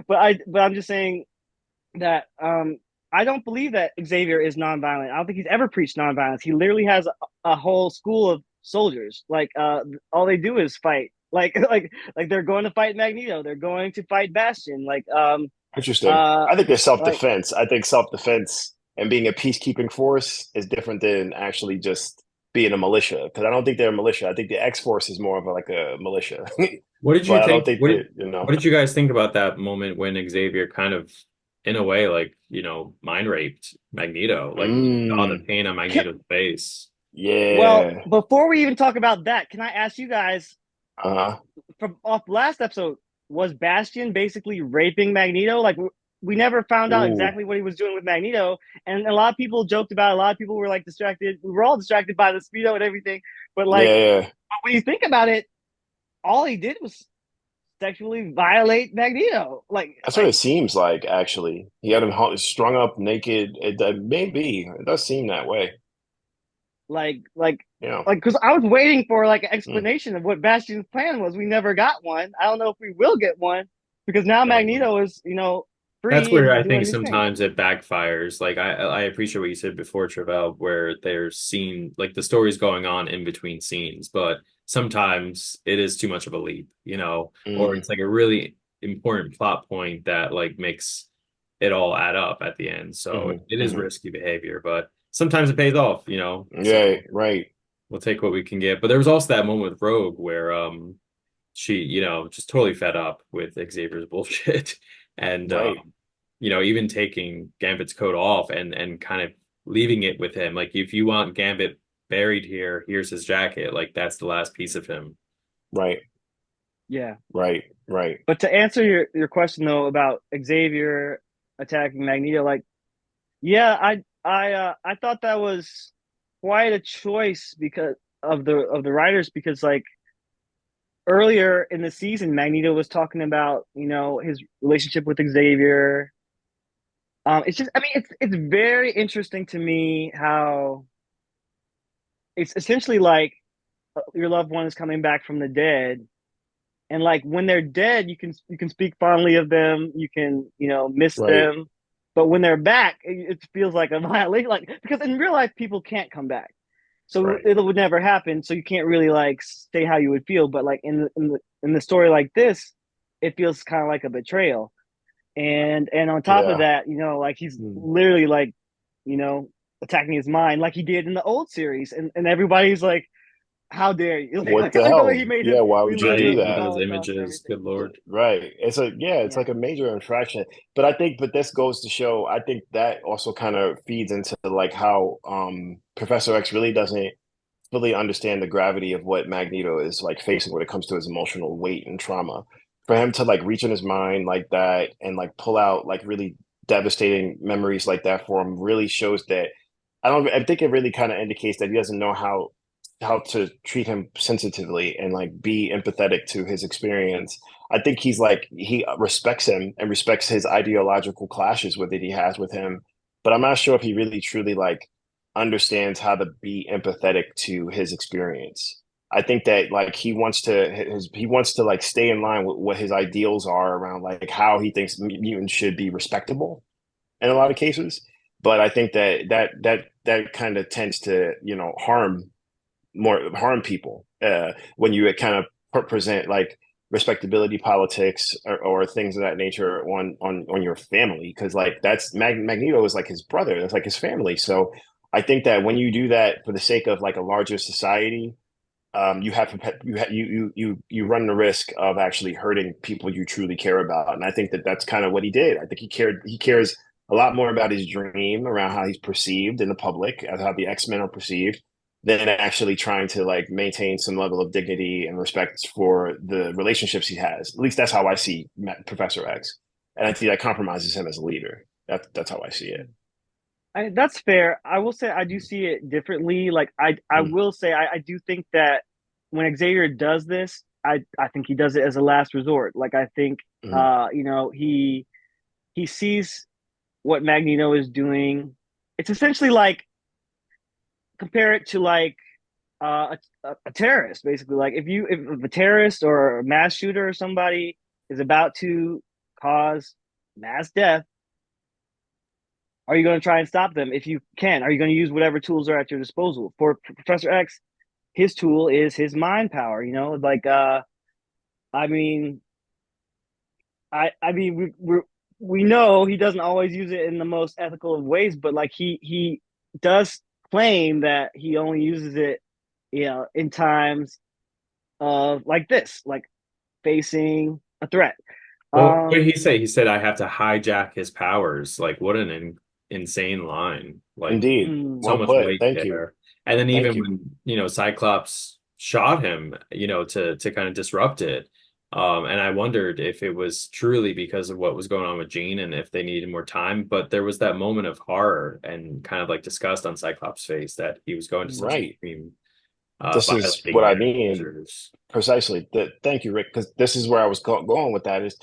but I'm just saying that I don't believe that Xavier is nonviolent. I don't think he's ever preached nonviolence. He literally has a whole school of soldiers. Like, all they do is fight. Like they're going to fight Magneto. They're going to fight Bastion. Like, interesting. I think there's self-defense. I think self-defense and being a peacekeeping force is different than actually just being a militia. Because I don't think they're a militia. I think the X-Force is more of like a militia. What did you think? What did you guys think about that moment when Xavier kind of, in a way, like, mind raped Magneto, like, all the pain on Magneto's face? Yeah. Well, before we even talk about that, can I ask you guys, from off last episode, was Bastion basically raping Magneto? Like, we never found out exactly what he was doing with Magneto, and a lot of people joked about it. A lot of people were, like, distracted. We were all distracted by the Speedo and everything. But, like, when you think about it, all he did was sexually violate Magneto. Like, that's what it seems like. Actually, he had him strung up naked. It does seem that way. Because I was waiting for, like, an explanation of what Bastion's plan was. We never got one. I don't know if we will get one, because now Magneto is, free. That's where I think sometimes it backfires. Like, I appreciate what you said before, Travell, where there's like, the story's going on in between scenes, but sometimes it is too much of a leap, or it's like a really important plot point that, like, makes it all add up at the end. So it is risky behavior, but sometimes it pays off, Yeah, so right. We'll take what we can get. But there was also that moment with Rogue where she, just totally fed up with Xavier's bullshit. And even taking Gambit's coat off and kind of leaving it with him. Like, if you want Gambit buried here, here's his jacket. Like, that's the last piece of him. Right. Yeah. Right. But to answer your question, though, about Xavier attacking Magneto, like, yeah, I thought that was quite a choice because of the writers, because, like, earlier in the season, Magneto was talking about, his relationship with Xavier. It's just, I mean, it's very interesting to me how it's essentially like your loved one is coming back from the dead, and, like, when they're dead, you can speak fondly of them, you can, miss them, but when they're back, it feels like a violation, like, because in real life people can't come back. So it would never happen. So you can't really, like, say how you would feel. But, like, in the story like this, it feels kind of like a betrayal. And on top of that, like, he's literally, like, attacking his mind like he did in the old series, and everybody's like, how dare you? Like, what the hell? He made why would you do that? Those images, good lord. Right. It's like a major infraction. But this goes to show, I think that also kind of feeds into, like, how Professor X really doesn't fully understand the gravity of what Magneto is, like, facing when it comes to his emotional weight and trauma. For him to, like, reach in his mind like that and, like, pull out, like, really devastating memories like that for him really shows that I think it really kind of indicates that he doesn't know how to treat him sensitively and, like, be empathetic to his experience. I think he's like, he respects him and respects his ideological clashes with it he has with him, but I'm not sure if he really truly, like, understands how to be empathetic to his experience. I think that like he wants to like stay in line with what his ideals are around like how he thinks mutants should be respectable in a lot of cases. But I think that kind of tends to, you know, harm people when you kind of present like respectability politics or things of that nature on your family, because like that's Magneto is like his brother, that's like his family. So I think that when you do that for the sake of like a larger society, you have to you run the risk of actually hurting people you truly care about. And I think that that's kind of what he did. I think he cares a lot more about his dream around how he's perceived in the public, as how the X-Men are perceived, than actually trying to like maintain some level of dignity and respect for the relationships he has. At least that's how I see Professor X, and I think that compromises him as a leader. That's how I see it. That's fair. I will say I do see it differently. Like I Mm. will say I do think that when Xavier does this, I think he does it as a last resort. Like I think Mm. you know, he sees what Magneto is doing. It's essentially like compare it to like a terrorist, basically. Like if a terrorist or a mass shooter or somebody is about to cause mass death, are you going to try and stop them if you can? Are you going to use whatever tools are at your disposal? For Professor X, his tool is his mind power. You know, like I mean, I mean, we know he doesn't always use it in the most ethical of ways, but like he does claim that he only uses it, you know, in times of like this, like facing a threat. Well, what did he Um, say? He said, I have to hijack his powers. Like, what an insane line. Like, Indeed, so well mm, much put. weight Thank you, there. And then thank even you. when, Cyclops shot him, to kind of disrupt it. And I wondered if it was truly because of what was going on with Jean and if they needed more time. But there was that moment of horror and kind of like disgust on Cyclops' face that he was going to such Right. extreme, This is what violating I mean. measures. Precisely. Thank you, Rick, because this is where I was going with that. Is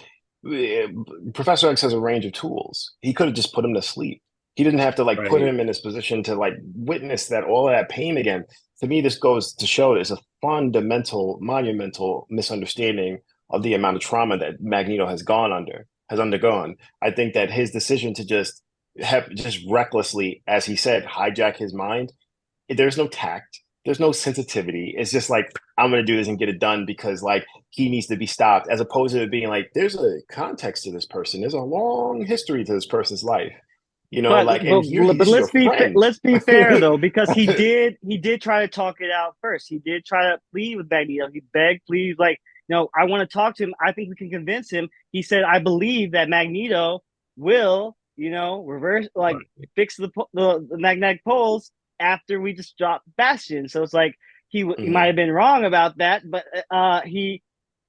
eh, Professor X has a range of tools. He could have just put him to sleep. He didn't have to like put Right. him in this position to like witness that all of that pain again. To me, this goes to show there's a fundamental, monumental misunderstanding of the amount of trauma that Magneto has undergone. I think that his decision to just recklessly, as he said, hijack his mind, there's no tact, there's no sensitivity. It's just like, I'm gonna do this and get it done because like he needs to be stopped, as opposed to being like, there's a context to this person, there's a long history to this person's life, you know, but like, and but here but this is your friend. let's be fair though, because he did try to talk it out first. He did try to plead with Magneto. He begged, please, like, no, I want to talk to him. I think we can convince him. He said, I believe that Magneto will, you know, reverse, like, Right. fix the magnetic poles after we just drop Bastion. So it's like he might Mhm. have been wrong about that, but he,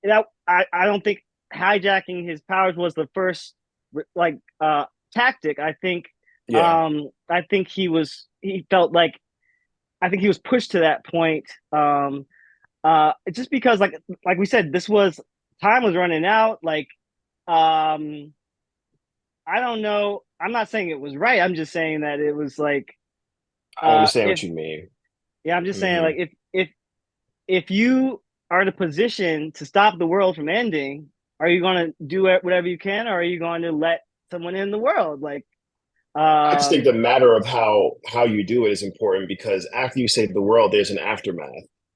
that I don't think hijacking his powers was the first like tactic. Yeah. I think he felt like I think he was pushed to that point. Just because like we said, this was time was running out. Like um, I don't know. I'm not saying it was right. I'm just saying that it was like I understand if what you mean. yeah, I'm just saying Hmm. like if you are in a position to stop the world from ending, are you going to do whatever you can, or are you going to let someone in the world? Like I just think the um, matter of how you do it is important, because after you save the world, there's an aftermath.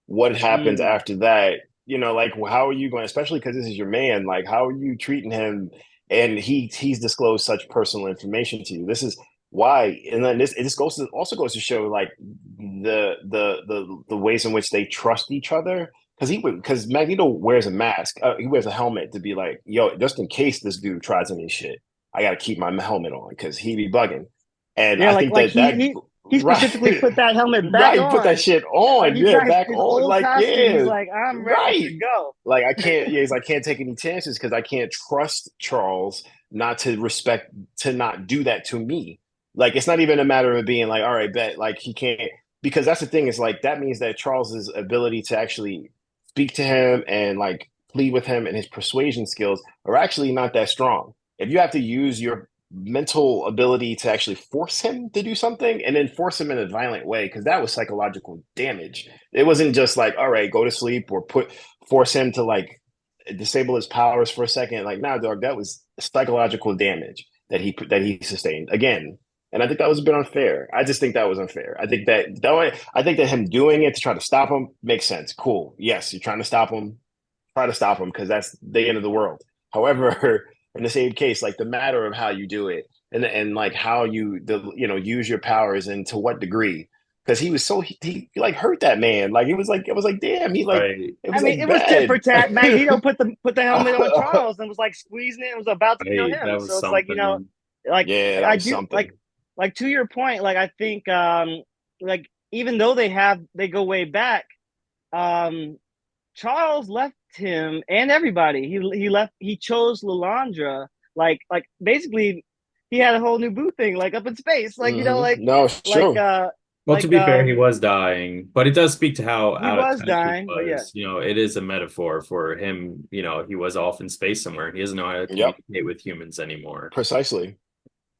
What happens mm, after that? You know, like how are you going? Especially because this is your man. Like, how are you treating him? And he's disclosed such personal information to you. This is why. And then this also goes to show like the ways in which they trust each other. Because Magneto wears a mask. He wears a helmet to be like, yo, just in case this dude tries any shit, I got to keep my helmet on because he be bugging. And yeah, I think like that he specifically right, put that helmet back right, put that on. shit Like on, he yeah, got back his on, old like costume. He's yeah, like, I'm ready to right. go. Like I can't, yeah, I can't take any chances because I can't trust Charles not to respect to not do that to me. Like it's not even a matter of being like, all right, bet, like he can't, because that's the thing is like that means that Charles's ability to actually speak to him and like plead with him and his persuasion skills are actually not that strong. If you have to use mental ability to actually force him to do something and then force him in a violent way, because that was psychological damage. It wasn't just like, all right, go to sleep or force him to like disable his powers for a second. Like, nah, dog, that was psychological damage that he sustained again. And I think that was a bit unfair. I just think that was unfair. I think that him doing it to try to stop him makes sense. Cool. Yes, you're trying to stop him. Try to stop him because that's the end of the world. However, in the same case, like the matter of how you do it and like how you use your powers and to what degree, because he was he like hurt that man. Like it was like damn, he like Right. it was it was tit for tat. Magneto put the helmet on Charles and was like squeezing it and was about to kill Right. him. That was So it's something. like yeah, that I was do something. like to your point, like I think like even though they go way back, Charles left him and everybody. He chose Lilandra. Like basically he had a whole new boo thing like up in space. Like, No, it's like true. Well, to be fair, he was dying, but it does speak to how he out of was touch he dying, but yeah. was. It is a metaphor for him. He was off in space somewhere. He doesn't know how to Yep, communicate with humans anymore. precisely.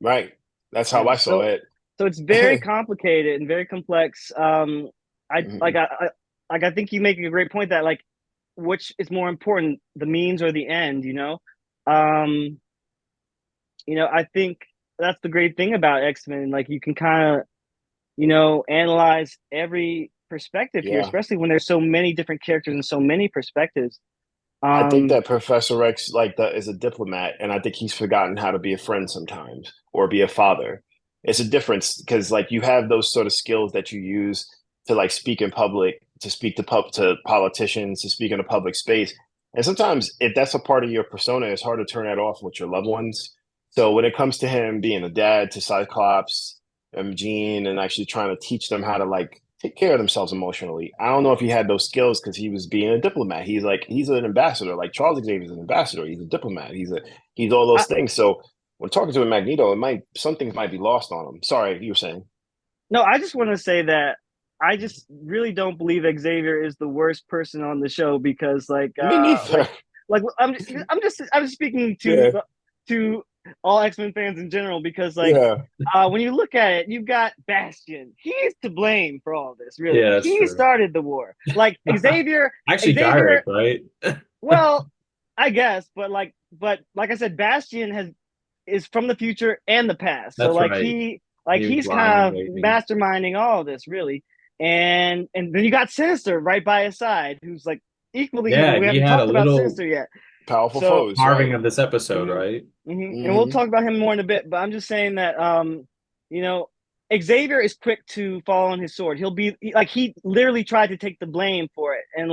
Right. That's how Yeah. I saw it. So it's very complicated and very complex. I think you make a great point that like which is more important, the means or the end, I think that's the great thing about X-Men. Like you can kind of, analyze every perspective here, Yeah. especially when there's so many different characters and so many perspectives. I think that Professor X is a diplomat, and I think he's forgotten how to be a friend sometimes or be a father. It's a difference because like you have those sort of skills that you use to like speak in public, to speak to politicians, to speak in a public space. And sometimes if that's a part of your persona, it's hard to turn that off with your loved ones. So when it comes to him being a dad to Cyclops and Jean and actually trying to teach them how to like take care of themselves emotionally. I don't know if he had those skills because he was being a diplomat. He's an ambassador. Like Charles Xavier is an ambassador. He's a diplomat. He's all those things. So when talking to a Magneto, some things might be lost on him. Sorry, you were saying. No, I just want to say that I just really don't believe Xavier is the worst person on the show because Me neither. I'm just speaking to all X-Men fans in general because when you look at it, you've got Bastion. He's to blame for all this, really. Yeah, that's he true. started the war. Like Xavier Actually direct, right? Well, I guess, but like I said, Bastion is from the future and the past. That's so like right. he's kind of masterminding all of this, really. And then you got Sinister right by his side, who's like equally evil. We haven't talked about Sinister yet. Powerful foes. Carving of this episode, right? And we'll talk about him more in a bit. But I'm just saying that Xavier is quick to fall on his sword. He literally tried to take the blame for it, and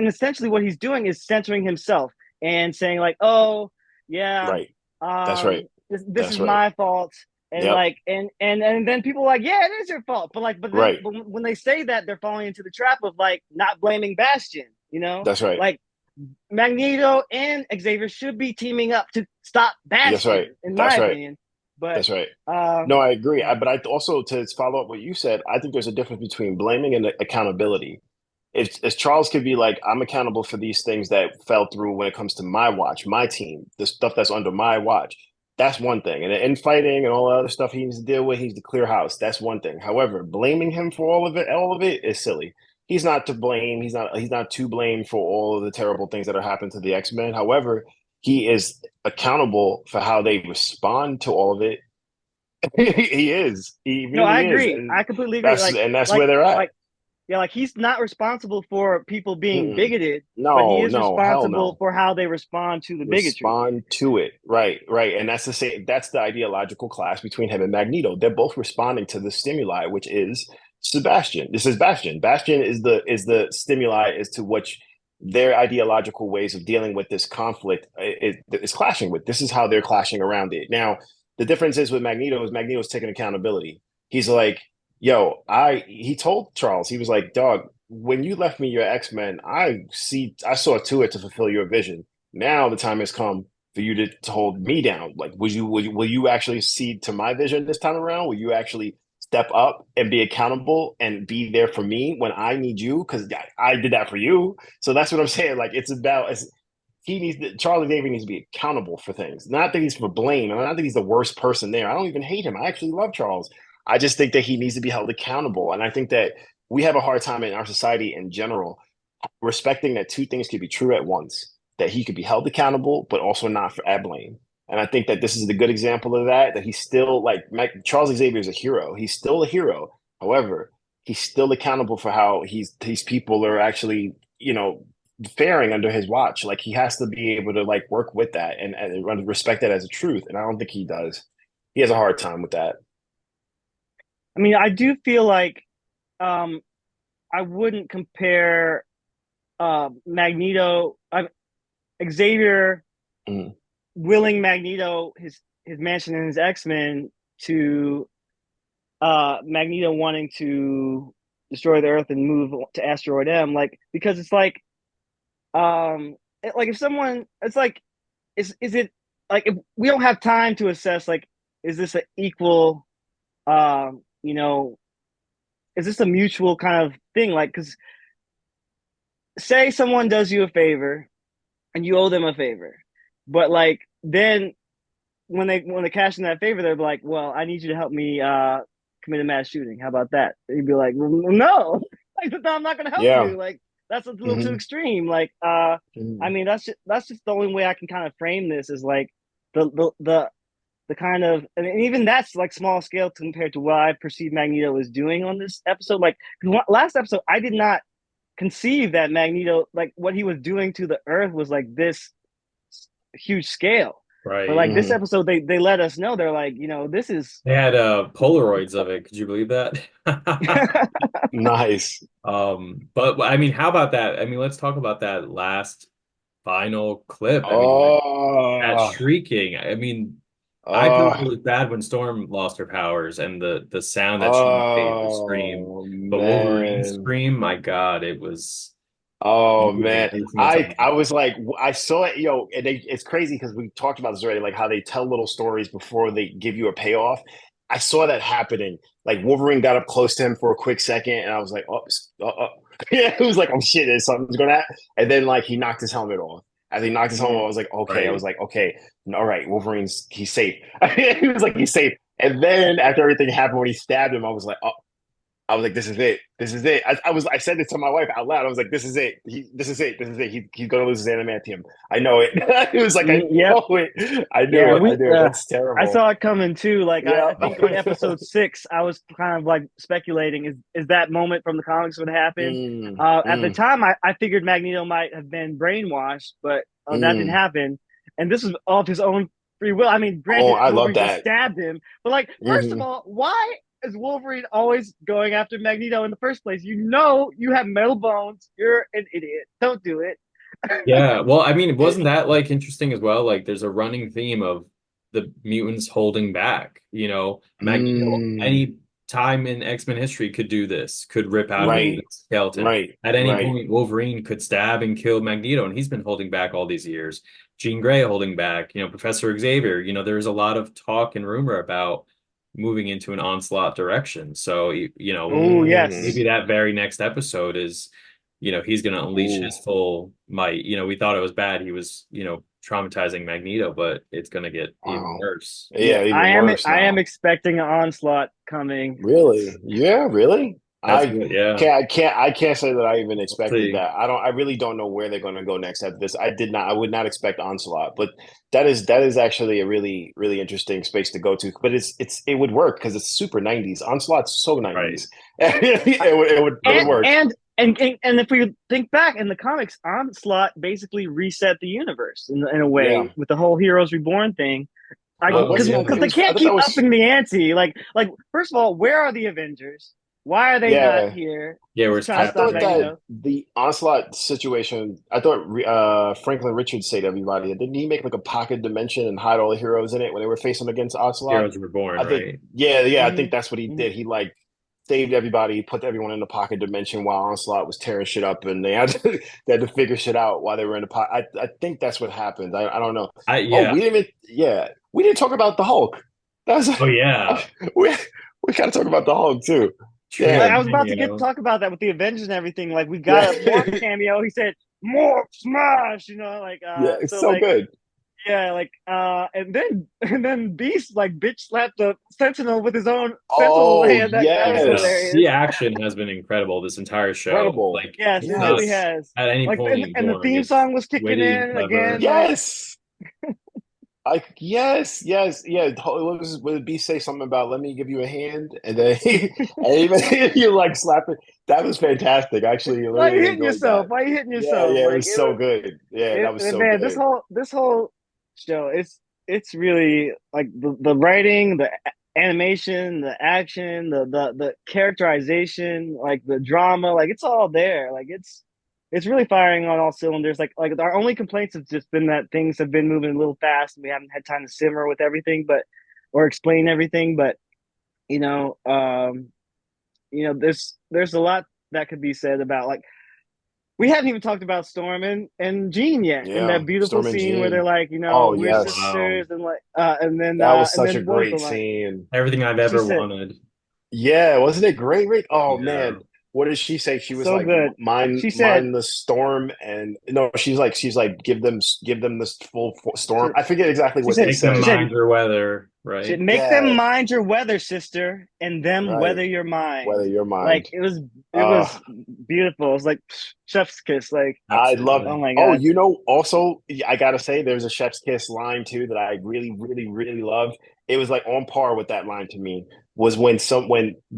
essentially what he's doing is centering himself and saying like, oh yeah, right, that's right. This is my fault. And and then people are like, yeah, it is your fault. But when they say that, they're falling into the trap of like not blaming Bastion, That's right. Like Magneto and Xavier should be teaming up to stop Bastion, that's right. in my opinion. But that's right. No, I agree. But I also, to follow up what you said, I think there's a difference between blaming and accountability. As Charles could be like, I'm accountable for these things that fell through when it comes to my watch, my team, the stuff that's under my watch. That's one thing. And in fighting and all the other stuff he needs to deal with, he's to clear house. That's one thing. However, blaming him for all of it is silly. He's not to blame. He's not to blame for all of the terrible things that are happening to the X-Men. However, he is accountable for how they respond to all of it. He is. He really I agree. is. I completely agree. And that's where they're at. He's not responsible for people being bigoted. No, but he is no, responsible for how they respond to the bigotry. Respond to it, right. And that's the same. That's the ideological clash between him and Magneto. They're both responding to the stimuli, which is Sebastian. This is Bastion. Bastion is the stimuli as to which their ideological ways of dealing with this conflict is clashing with. This is how they're clashing around it. Now, the difference is with Magneto's taking accountability. He's like, yo, he told Charles, he was like, dog, when you left me your X-Men, I saw to it to fulfill your vision. Now the time has come for you to hold me down. Like, will you actually cede to my vision this time around? Will you actually step up and be accountable and be there for me when I need you? Because I did that for you. So that's what I'm saying. Like, it's about Charlie Xavier needs to be accountable for things. Not that he's for blame, and not that he's the worst person there. I don't even hate him. I actually love Charles. I just think that he needs to be held accountable, and I think that we have a hard time in our society in general respecting that two things could be true at once. That he could be held accountable, but also not for at blame. And I think that this is a good example of that. That he's still like Charles Xavier is a hero. He's still a hero. However, he's still accountable for how these people are actually, faring under his watch. Like he has to be able to like work with that and respect that as a truth. And I don't think he does. He has a hard time with that. I mean, I do feel like I wouldn't compare Magneto, Xavier willing Magneto his mansion and his X-Men to Magneto wanting to destroy the Earth and move to Asteroid M, like because it's like if someone, it's like is it like if we don't have time to assess like is this an equal is this a mutual kind of thing, like because say someone does you a favor and you owe them a favor, but like then when they cash in that favor, they're like, well, I need you to help me commit a mass shooting. How about that? And you'd be like, well, no, like, no, I'm not going to help you. Like that's a little too extreme. Like, I mean, that's just the only way I can kind of frame this is like the kind of, and even that's like small scale compared to what I perceive Magneto is doing on this episode. Like last episode, I did not conceive that Magneto, like what he was doing to the Earth was like this huge scale. Right. But like this episode, they let us know. They're like, this is. They had Polaroids of it. Could you believe that? Nice. But I mean, how about that? I mean, let's talk about that last final clip. I mean, that shrieking. I mean, I thought it was bad when Storm lost her powers and the sound that she made, the scream. But Wolverine's scream, my God, it was. Oh man, I was like, I saw it, and it's crazy because we talked about this already, like how they tell little stories before they give you a payoff. I saw that happening. Like Wolverine got up close to him for a quick second, and I was like, yeah, it was like, oh shit, something's gonna happen. And then like he knocked his helmet off. As he knocked his helmet off, I was like, okay. Right. I was like, okay, all right, he's safe. He was like, he's safe. And then after everything happened, when he stabbed him, I was like, this is it. This is it. I said it to my wife out loud. I was like, this is it. This is it. He's going to lose his adamantium. I know it. It was like, I know it. I knew it. That's terrible. I saw it coming too. Like, I think on episode 6, I was kind of like speculating, is that moment from the comics would happen? At the time, I figured Magneto might have been brainwashed, but that didn't happen. And this was of his own free will. I mean, granted, I love that. Stabbed him. But like, first of all, why is Wolverine always going after Magneto in the first place? You have metal bones. You're an idiot. Don't do it. Yeah, well, I mean, wasn't that like interesting as well? Like, there's a running theme of the mutants holding back. Magneto, any time in X-Men history could do this, could rip out a skeleton. Right. At any point, Wolverine could stab and kill Magneto, and he's been holding back all these years. Jean Grey holding back. Professor Xavier. There's a lot of talk and rumor about moving into an Onslaught direction. So, maybe that very next episode is, he's going to unleash his full might. We thought it was bad. He was, traumatizing Magneto, but it's going to get even worse. Yeah, even worse. I am expecting an Onslaught coming. Really? Yeah, really? I can't say that I even expected that. I really don't know where they're going to go next after this. I would not expect Onslaught, but that is actually a really, really interesting space to go to. But it would work because it's super 90s. Onslaught's so 90s. Right. it would work. And if we think back in the comics, Onslaught basically reset the universe in a way with the whole Heroes Reborn thing. Because they can't keep upping the ante. Like first of all, where are the Avengers? Why are they not here? Yeah, I thought that the Onslaught situation, I thought Franklin Richards said to everybody, didn't he make like a pocket dimension and hide all the heroes in it when they were facing against Onslaught? Heroes Reborn, right? I think that's what he did. He like saved everybody, put everyone in the pocket dimension while Onslaught was tearing shit up, and they had to figure shit out while they were in the pocket. I think that's what happened. I don't know. We didn't talk about the Hulk. We got to talk about the Hulk too. Like, Damn. I was about to Trivia. talk about that with the Avengers and everything. Like we got a Morph Yeah. cameo. He said Morph smash, like Yeah, it's so so like good. yeah, like and then Beast like bitch slapped the Sentinel with his own Sentinel Oh, hand. That was Yeah, yes. the hilarious. action has been incredible this entire show. Incredible. Like, Yes, it not really Yes. has. at any Like point and the boring. theme It's song was kicking witty, in again. clever. Like Yes. Yes. Yeah. Would B say something about let me give you a hand? And then and even if you like slap it. That was fantastic. I actually why are you really hitting enjoyed that. yourself? Why are you hitting Yeah, yourself? yeah, it Like was so good. Yeah, that was so man, good. this whole show, it's really like the writing, the animation, the action, the characterization, like the drama, like it's all there. Like it's really firing on all cylinders. Like our only complaints have just been that things have been moving a little fast and we haven't had time to simmer with everything, but or explain everything. But you know, um, there's a lot that could be said about like we hadn't even talked about Storm and Jean yet in Yeah, that beautiful Storm and scene where they're Jean. like, Oh, we're Oh yes. wow. sisters and like That was and such a then what was the great line? scene. Everything I've She ever said wanted. Yeah, wasn't it great, Rick? Oh Yeah. man, what did she say? She was so like, good. "Mine, She said mine the storm," and no, she's like, give them this storm." she, I forget exactly she what they said Make them she said. said mind your weather, she right? make them Yeah, mind your weather, sister, and them right. weather your Whether mind. your Like mind. it Uh, was beautiful. It was like chef's kiss. Like I love. Absolutely. oh my Oh, god, also, I gotta say, there's a chef's kiss line too that I really, really, really loved. It was like on par with that line to me. Was when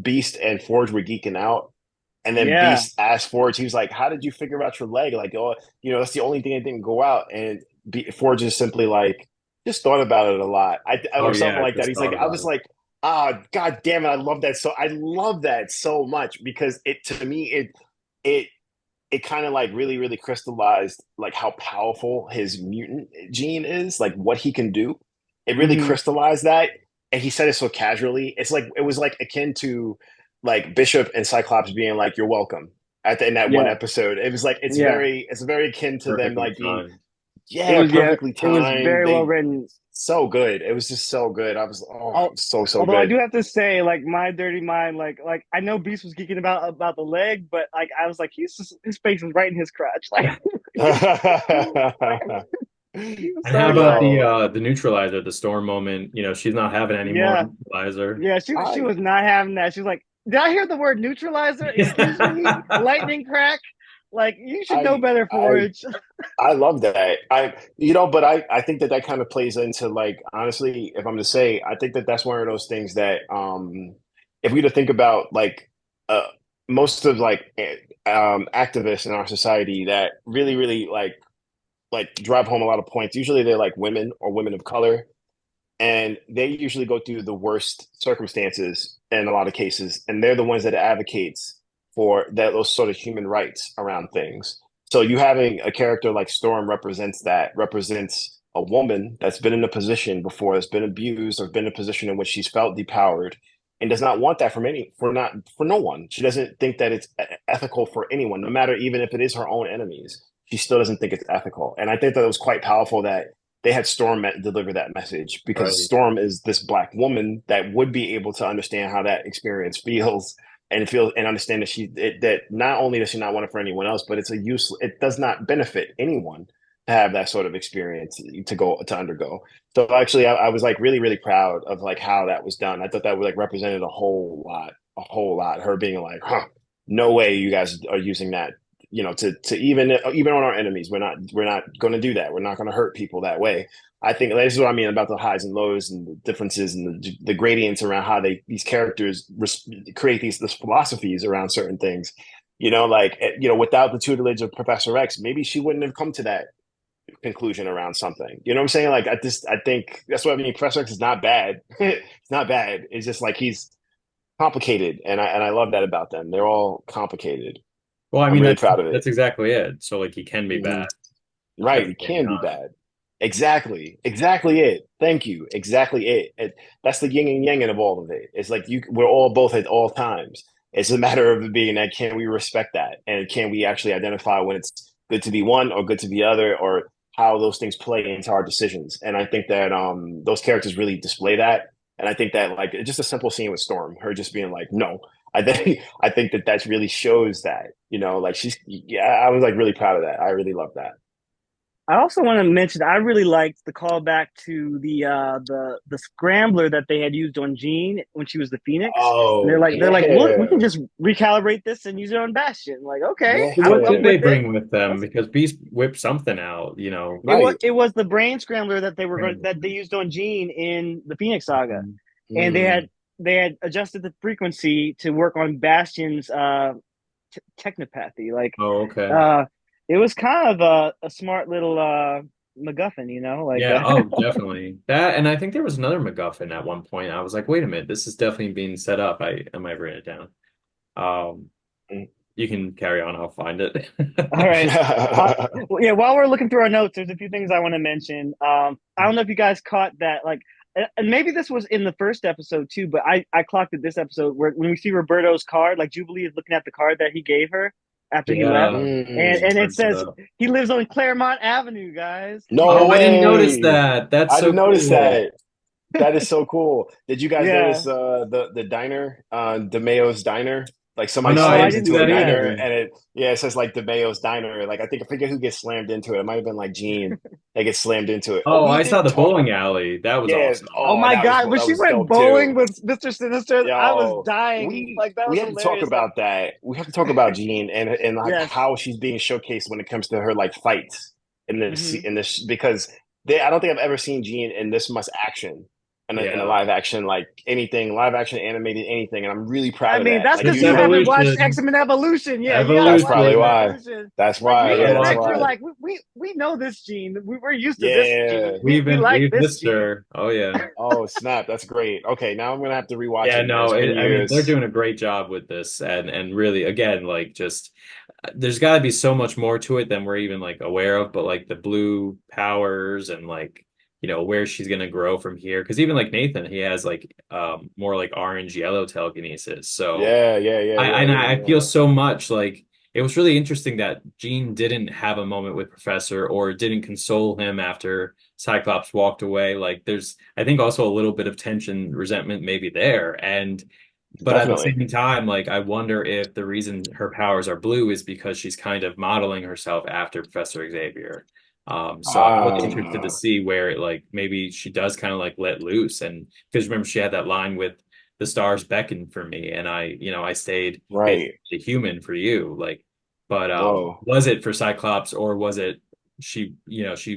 Beast and Forge were geeking out, and then yeah, Beast asked Forge, he was like, "How did you figure out your leg? Like, oh, that's the only thing that didn't go out." And Forge is simply like, "Just thought about it a lot," Oh or something yeah, like that. just He's thought like, "I about was it. like, ah, god damn it, I love that so much because it to me it it kind of like really really crystallized like how powerful his mutant gene is, like what he can do. It really hmm crystallized that, and he said it so casually. It's like it was like akin to like Bishop and Cyclops being like, "You're welcome." In that one yeah, episode, it was like yeah. it's very akin to them Perfectly like being timed. yeah perfectly It was timed. very well They written. so good. It was just so good. I was so Although I good. do have to say, like my dirty mind, like I know Beast was geeking about the leg, but like I was like, his face was right in his crotch, like like he was And so how about excited. Yo, the neutralizer, the storm moment? She's not having any more Yeah, neutralizer. yeah. She I was not having that. She was like, "Did I hear the word neutralizer? Excuse me, lightning crack. Like you should know I better, I Forge." I love that. But I think that that kind of plays into like honestly, if I'm to say, I think that that's one of those things that if we to think about like uh, most of like activists in our society that really really like drive home a lot of points. Usually they're like women or women of color, and they usually go through the worst circumstances in a lot of cases, and they're the ones that advocates for that those sort of human rights around things. So you having a character like Storm represents a woman that's been in a position before, that's been abused or been in a position in which she's felt depowered and does not want that from for no one. She doesn't think that it's ethical for anyone, no matter even if it is her own enemies. She still doesn't think it's ethical. And I think that it was quite powerful that they had Storm deliver that message because Right. Storm is this black woman that would be able to understand how that experience feels and understand that that not only does she not want it for anyone else, but it does not benefit anyone to have that sort of experience to undergo. So actually, I was like really really proud of like how that was done. I thought that was like represented a whole lot. Her being like, huh, no way you guys are using that to even on our enemies, we're not going to do that. We're not going to hurt people that way. I think this is what I mean about the highs and lows and the differences and the gradients around how these characters create these philosophies around certain things. Like without the tutelage of Professor X, maybe she wouldn't have come to that conclusion around something. You know what I'm saying? Like I think that's what I mean. Professor X is not bad. It's not bad. It's just like he's complicated, and I love that about them. They're all complicated. Well, I I'm mean really that's proud of it. that's exactly it. So like he can be Mhm. bad Right, at the it same can be time. bad. Exactly it. Thank you. Exactly that's the yin and yang of all of it. It's like we're all both at all times. It's a matter of it being that can we respect that and can we actually identify when it's good to be one or good to be other or how those things play into our decisions. And I think that those characters really display that. And I think that like just a simple scene with Storm, her just being like, no, I think that that really shows that, you know, like she's, yeah, I was like really proud of that. I really love that. I also want to mention I really liked the callback to the scrambler that they had used on Jean when she was the Phoenix. And Oh they're like, look, we yeah, can just recalibrate this and use it on Bastion. Like, okay, What yeah, did I'm they with it. bring with them? Let's, Because Beast whipped something out, you know. right. it was the brain scrambler that that they used on Jean in the Phoenix Saga, and Mm. they had adjusted the frequency to work on Bastion's technopathy. Like, Oh, okay. uh, it was kind of a smart little MacGuffin, you know, like Yeah, oh, definitely. That, and I think there was another MacGuffin at one point. I was like, wait a minute, this is definitely being set up. I might write it down. Um, Mm. you can carry on, I'll find it. all right. Well, yeah, while we're looking through our notes, there's a few things I want to mention. I don't know if you guys caught that, like, and maybe this was in the first episode too, but I clocked it this episode where when we see Roberto's card, like Jubilee is looking at the card that he gave her after he left, Yeah. Mm. and it Turns it says up. he lives on Claremont Avenue, guys. He No Oh, got I didn't notice way. that. That's I so didn't notice cool. that. That is so cool. Did you guys yeah. notice the diner, DeMayo's diner? Like Oh somebody no, I Oh, I slams didn't didn't see into a that see that. diner either. and it says like DeMayo's diner. Like I forget who gets slammed into it. It might have been like Gene that gets slammed into it. Oh, Oh, we I saw didn't the talk. bowling alley. That was Yeah. awesome. Oh Oh, my God, when that she was went dope bowling too. with Mr. Sinister, I was Yo, dying. Like that we was have to talk hilarious. about that. We have to talk about Jean and like Yes. how she's being showcased when it comes to her like fights Hmm. in this because I don't think I've ever seen Jean in this much action in a Yeah. live action like anything live action animated anything and I'm really I proud of mean, that. that's Like Just because you haven't watched evolution. X-Men Evolution. Yeah, you gotta that's watch probably X-Men Evolution. why. Evolution. That's Like why. me Yeah, and Gotta that's Rick, watch we're why. it. like, we know this gene. We're used to this Yeah. gene. We like We've this missed gene. her. Oh yeah. Oh snap! That's great. Okay, now I'm gonna have to rewatch Yeah, it, man. no, It's been I mean they're years. doing a great job with this and really again like just there's got to be so much more to it than we're even like aware of, but like the blue powers and like you know where she's gonna grow from here because even like Nathan he has like more like orange yellow telekinesis. So Yeah, yeah, yeah, yeah, yeah, I yeah. feel so much like it was really interesting that Jean didn't have a moment with Professor or didn't console him after Cyclops walked away. Like there's I think also a little bit of tension, resentment maybe there. And but at the Definitely. same time, like I wonder if the reason her powers are blue is because she's kind of modeling herself after Professor Xavier. So I was interested to Ah, see where it like maybe she does kind of like let loose and because remember she had that line with the stars beckon for me and I stayed right. basically human for you like but Whoa. was it for Cyclops or was it she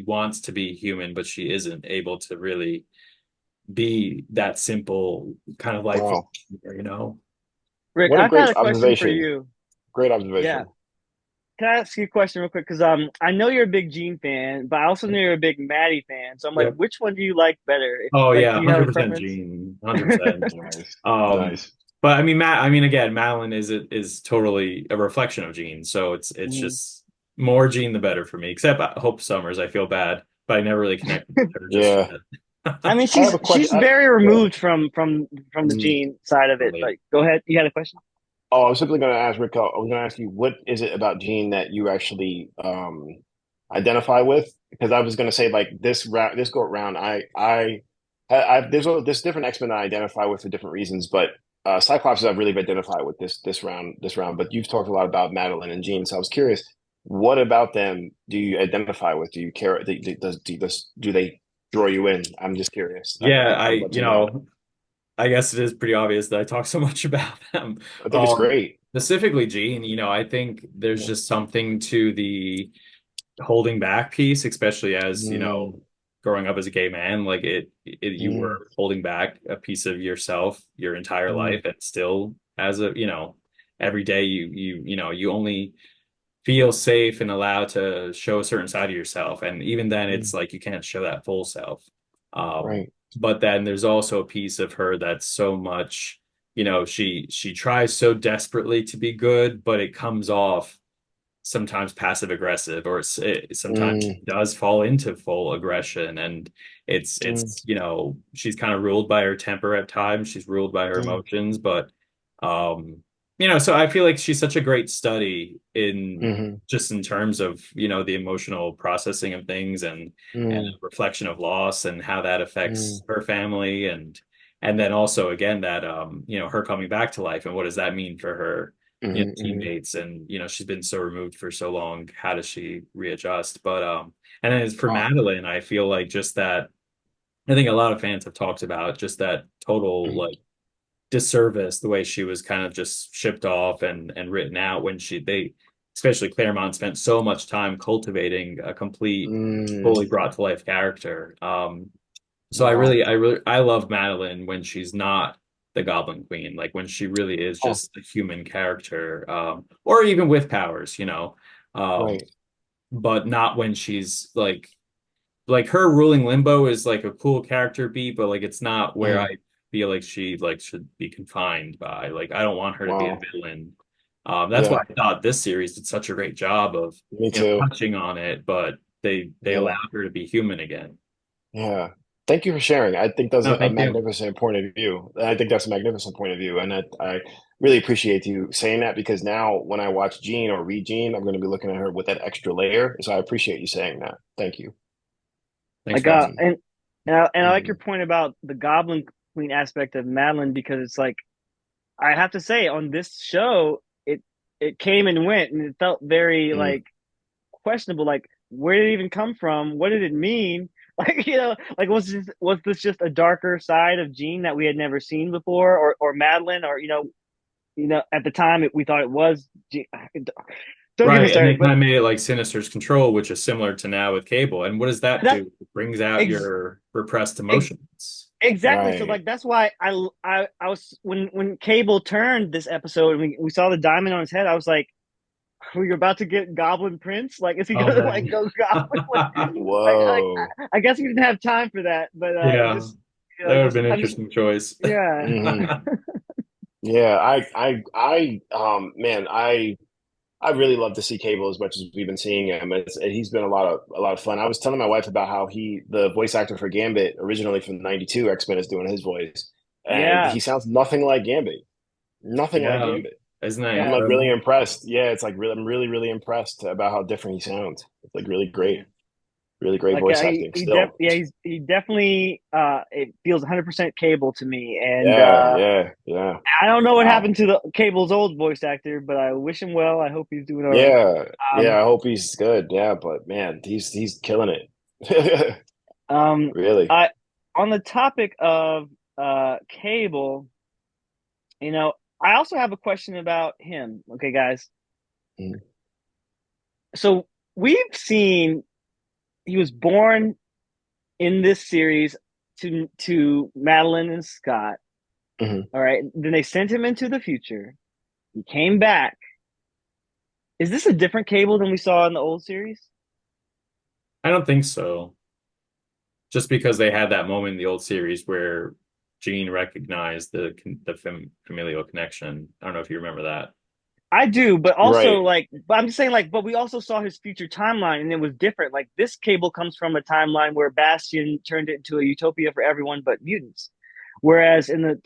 wants to be human but she isn't able to really be that simple kind of like Wow. you know. Rick, What a I've great got a question for observation. you. Great Yeah, observation. can I ask you a question real quick? Because I know you're a big Gene fan, but I also know you're a big Maddie fan. So I'm like, Yep. which one do you like better? If, Oh like, yeah, do you have a 100% preference? Gene, 100%. Nice. Um, Nice. but I mean, again, Madeline is totally a reflection of Gene, so it's Mhm. just more Gene the better for me. Except Hope Summers, I feel bad, but I never really connected with her just Yeah. I yet. mean, I have a question. she's very Yeah. removed from the Mm, Gene side of it. totally. Like, go ahead. You had a question? Oh, I was simply going to ask Rick. I was going to ask you, what is it about Gene that you actually identify with? Because I was going to say, like this go around, there's different X Men I identify with for different reasons, but Cyclops I've really identified with this round. But you've talked a lot about Madeline and Jean, so I was curious, what about them do you identify with? Do you care? Do they draw you in? I'm just curious. Yeah, I would love to you know. know, I guess it is pretty obvious that I talk so much about them. I think it's great. Specifically Gene, I think there's Yeah. just something to the holding back piece, especially as, Mm, growing up as a gay man, like you mm, were holding back a piece of yourself your entire mm, life and still as every day you only feel safe and allowed to show a certain side of yourself. And even then mm. it's like you can't show that full self. Um, Right. but then there's also a piece of her that's so much, she tries so desperately to be good, but it comes off sometimes passive aggressive or sometimes she Mm, does fall into full aggression and mm, she's kind of ruled by her temper at times she's ruled by her mm, emotions but um so I feel like she's such a great study in mhm, just in terms of the emotional processing of things and mm, reflection of loss and how that affects mm, her family And then also again that her coming back to life and what does that mean for her teammates, and she's been so removed for so long. How does she readjust? But and then as for Oh, Madelyn, I feel like just that I think a lot of fans have talked about just that total mhm. like disservice, the way she was kind of just shipped off and written out when they especially Claremont spent so much time cultivating a complete, Mm, fully brought to life character. So wow. I love Madelyn when she's not the Goblin Queen, like when she really is Oh, just a human character, or even with powers, um, right. but not when she's like her ruling Limbo is like a cool character beat, but like it's not where Mm, I feel like she like should be confined by. Like I don't want her to be a wow. villain. That's why Yeah, I thought this series did such a great job of me too. touching on it, but they Yeah, allowed her to be human again. yeah. Thank you for sharing. I think that's No, a thank you. magnificent point of view. I think that's a magnificent point of view. And I really appreciate you saying that because now when I watch Jean or read Jean, I'm going to be looking at her with that extra layer. So I appreciate you saying that. Thank you. Thanks Like for asking. I like your Mhm. point about the Goblin Queen aspect of Madeline because it's like I have to say on this show it came and went and it felt very Mm, like questionable. Like where did it even come from? What did it mean? Like like was this just a darker side of Jean that we had never seen before, or Madeline, or at the time we thought it was Jean. Don't get me Right, and they started, kind but of made it like Sinister's Control, which is similar to now with Cable. And what does that that do? It brings out ex, your repressed ex, emotions. exactly. So right. like that's why I was when Cable turned this episode and we saw the diamond on his head, I was like, we're about to get Goblin Prince. Like, is he Oh gonna man. like go Goblin? Whoa. I guess we didn't have time for that, but Yeah, just that would have just been an I'm just interesting choice. yeah. Hmm. Yeah, man, I really love to see Cable as much as we've been seeing him. He's been a lot of fun. I was telling my wife about how the voice actor for Gambit, originally from '92 X-Men, is doing his voice, and Yeah, he sounds nothing like Gambit, nothing like Yeah, really. Gambit. isn't that I'm Yeah, like really incredible? impressed. Yeah, it's like really, I'm really, really impressed about how different he sounds. It's like really great like voice acting still. he definitely it feels 100% Cable to me, and Yeah, yeah, yeah. I don't know what Wow. happened to the Cable's old voice actor, but I wish him well. I hope he's doing all right. Yeah, yeah. Um, I hope he's good. Yeah, but man, he's killing it. um, Really. I on the topic of Cable, you know, I also have a question about him. Okay, guys. Mhm. So we've seen he was born in this series to Madeline and Scott. Mhm. All right. Then they sent him into the future. He came back. Is this a different Cable than we saw in the old series? I don't think so. Just because they had that moment in the old series where Jean recognized the familial connection. I don't know if you remember that. I do, but also Right. like, but I'm just saying like, but we also saw his future timeline and it was different. Like this Cable comes from a timeline where Bastion turned it into a utopia for everyone but mutants. Whereas in the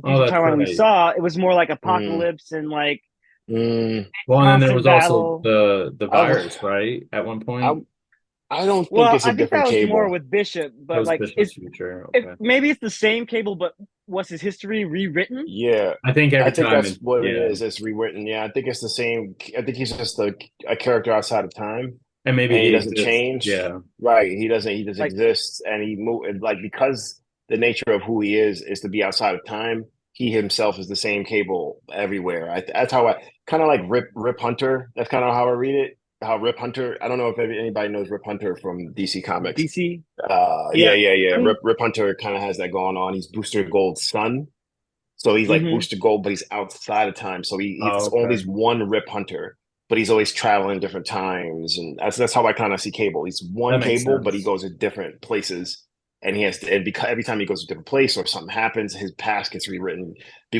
Oh, future that's timeline we right. saw, it was more like Mm, apocalypse and like mm. Well, and then there constant was also battle. the I w- virus, right? At one I point, I don't think Well, it's a I think that different was more Cable. with Bishop, that but was like Bishop's future. if Okay. maybe it's the same Cable, but was his history rewritten? Yeah, I think I every think time that's it, what it yeah, is. It's rewritten. Yeah, I think it's the same. I think he's just a character outside of time, and maybe and he he doesn't exists. change. Yeah. Right. He doesn't. He just Like, exists, and he move like because the nature of who he is to be outside of time. He himself is the same Cable everywhere. That's how I kind of like Rip Hunter. That's kind of how I read it. How Rip Hunter. I don't know if anybody knows Rip Hunter from DC Comics. DC? Yeah, Yeah. yeah, yeah. I mean, Rip Hunter kind of has that going on. He's Booster Gold's son. So he's like hmm Booster Gold, but he's outside of time. So Oh, he's okay. always one Rip Hunter, but he's always traveling different times. And that's how I kind of see Cable. He's That one makes Cable, but he sense. goes to different places. And he has to, and because every time he goes to a different place or something happens, his past gets rewritten.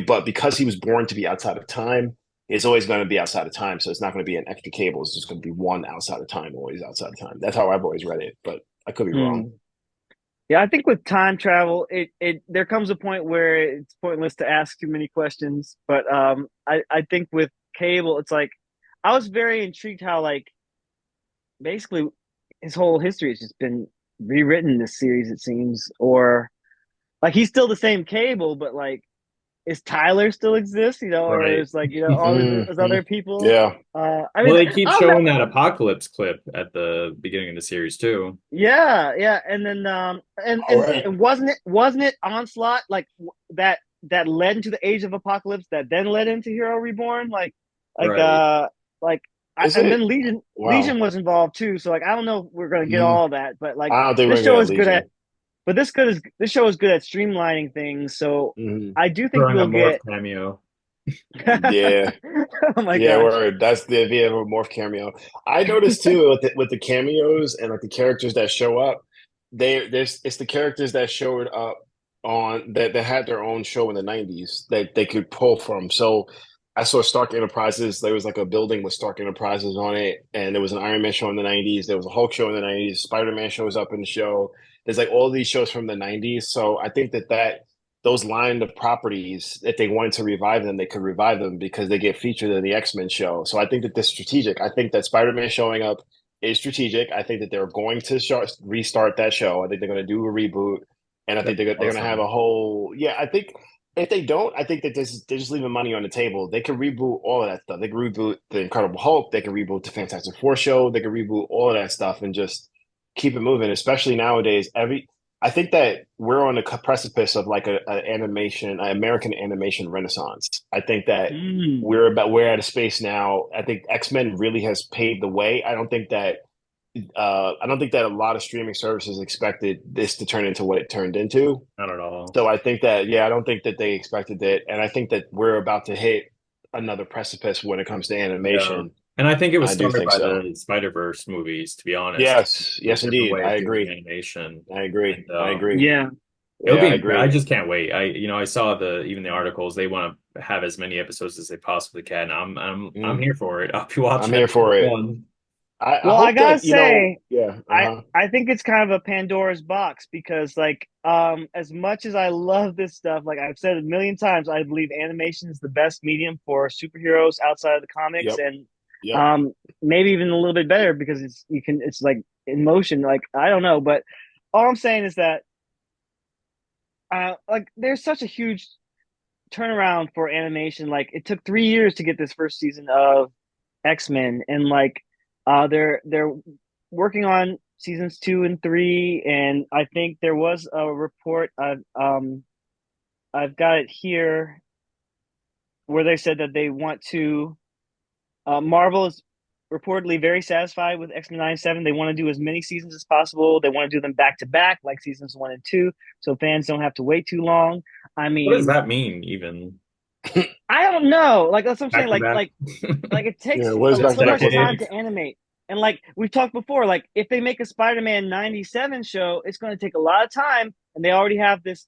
But because he was born to be outside of time, it's always going to be outside of time. So it's not going to be an extra Cable. It's just going to be one outside of time, always outside of time. That's how I've always read it, but I could be wrong. hmm. Yeah, I think with time travel, it there comes a point where it's pointless to ask too many questions. But I think with Cable, it's like I was very intrigued how like basically his whole history has just been rewritten this series, it seems, or like he's still the same Cable, but like is Tyler still exist? Or Right. is like all these Mhm. other people. Yeah. I Well, mean, they keep I don't know. showing that apocalypse clip at the beginning of the series too. Yeah, yeah, and then All right. and wasn't it Onslaught like that led into the Age of Apocalypse that then led into Hero Reborn like Right. like Is and it? then Legion Wow. was involved too. So like I don't know if we're gonna get Mhm. all of that, but like I don't think this we're gonna show get is good at Legion. this show is good at streamlining things. So Mhm. I do think Throwing a we'll Morph get. cameo. Yeah. Oh my Yeah, gosh. word. That's the idea of a morph cameo. I noticed too with the cameos and like the characters that show up, there's it's the characters that showed up on that had their own show in the 90s that they could pull from. So I saw Stark Enterprises. There was like a building with Stark Enterprises on it, and there was an Iron Man show in the 90s. There was a Hulk show in the 90s. Spider-Man shows up in the show. There's like all these shows from the 90s. So I think that those line of properties, if they wanted to revive them, they could revive them because they get featured in the X-Men show. So I think that this is strategic. I think that Spider-Man showing up is strategic. I think that they're going to restart that show. I think they're going to do a reboot, and I think That'd be they're going to have a awesome. whole. Yeah, I think if they don't, I think that they're just leaving money on the table. They can reboot all of that stuff. They can reboot the Incredible Hulk. They can reboot the Fantastic Four show. They can reboot all of that stuff and just keep it moving. Especially nowadays, I think that we're on the precipice of like an American animation renaissance. I think that Mm. we're at a space now. I think X-Men really has paved the way. I don't think that a lot of streaming services expected this to turn into what it turned into. Not at all. So I think that I don't think that they expected it, and I think that we're about to hit another precipice when it comes to Yeah. animation. And I think it was I do started think by so. the Spider-Verse movies, to be honest. Yes, A yes, different indeed. way I of doing agree. animation. I agree. And I agree. Yeah. it'll Yeah, I be, I agree. just can't wait. I saw even the articles, they want to have as many episodes as they possibly can. I'm Mm, here for it. I'll be I'm watching here episode for it. one. I Well, I hope gotta that say, yeah. I Uh-huh. I think it's kind of a Pandora's box because like as much as I love this stuff, like I've said a million times, I believe animation is the best medium for superheroes outside of the comics Yep. and Yep. um maybe even a little bit better because it's like in motion. Like I don't know, but all I'm saying is that like there's such a huge turnaround for animation. Like it took 3 years to get this first season of X-Men and like they're working on seasons 2 and 3 and I think there was a report I've got it here where they said that they want to Marvel is reportedly very satisfied with X-Men 97. They want to do as many seasons as possible. They want to do them back to back like seasons 1 and 2 so fans don't have to wait too long. I What does mean, that mean, even? I don't know. Like that's what I'm saying. Back to Like back? like like it Yeah. takes What is back so to back much look time like? Decades? to animate. And like we've talked before, like if they make a Spider-Man 97 show, it's going to take a lot of time and they already have this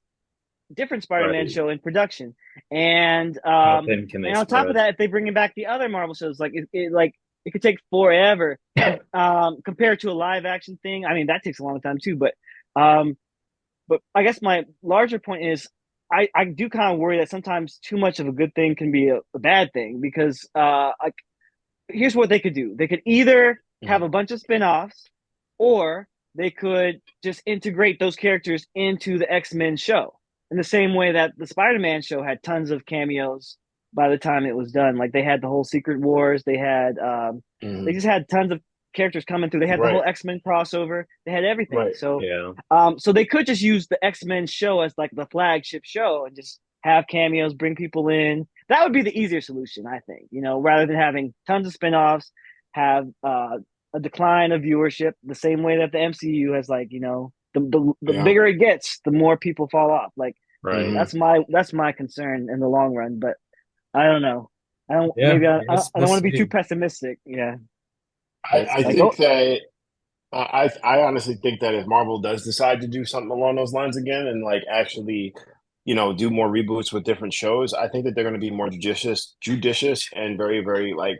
different Spider-Man Right. show in production. And How thin can they on top of spread? that, if they bring it back the other Marvel shows, like it could take forever compared to a live action thing. I mean, that takes a long time too, um but I guess my larger point is I do kind of worry that sometimes too much of a good thing can be a bad thing because like here's what they could do. They could either have Mhm. a bunch of spin-offs or they could just integrate those characters into the X-Men show in the same way that the Spider-Man show had tons of cameos by the time it was done. Like they had the whole Secret Wars, they Mhm. just had tons of characters coming through. They had the Right. whole X-Men crossover. They had everything. Right. So Yeah. so they could just use the X-Men show as like the flagship show and just have cameos, bring people in. That would be the easier solution, I think, rather than having tons of spin-offs, have a decline of viewership the same way that the MCU has like, the Yeah. bigger it gets, the more people fall off. Like Right. Hmm. that's my concern in the long run, but I don't know. I don't Yeah. maybe I We'll don't want to be too see. pessimistic. Yeah. We'll I Like see. think that I honestly think that if Marvel does decide to do something along those lines again and like actually, do more reboots with different shows, I think that they're going to be more judicious and very, very like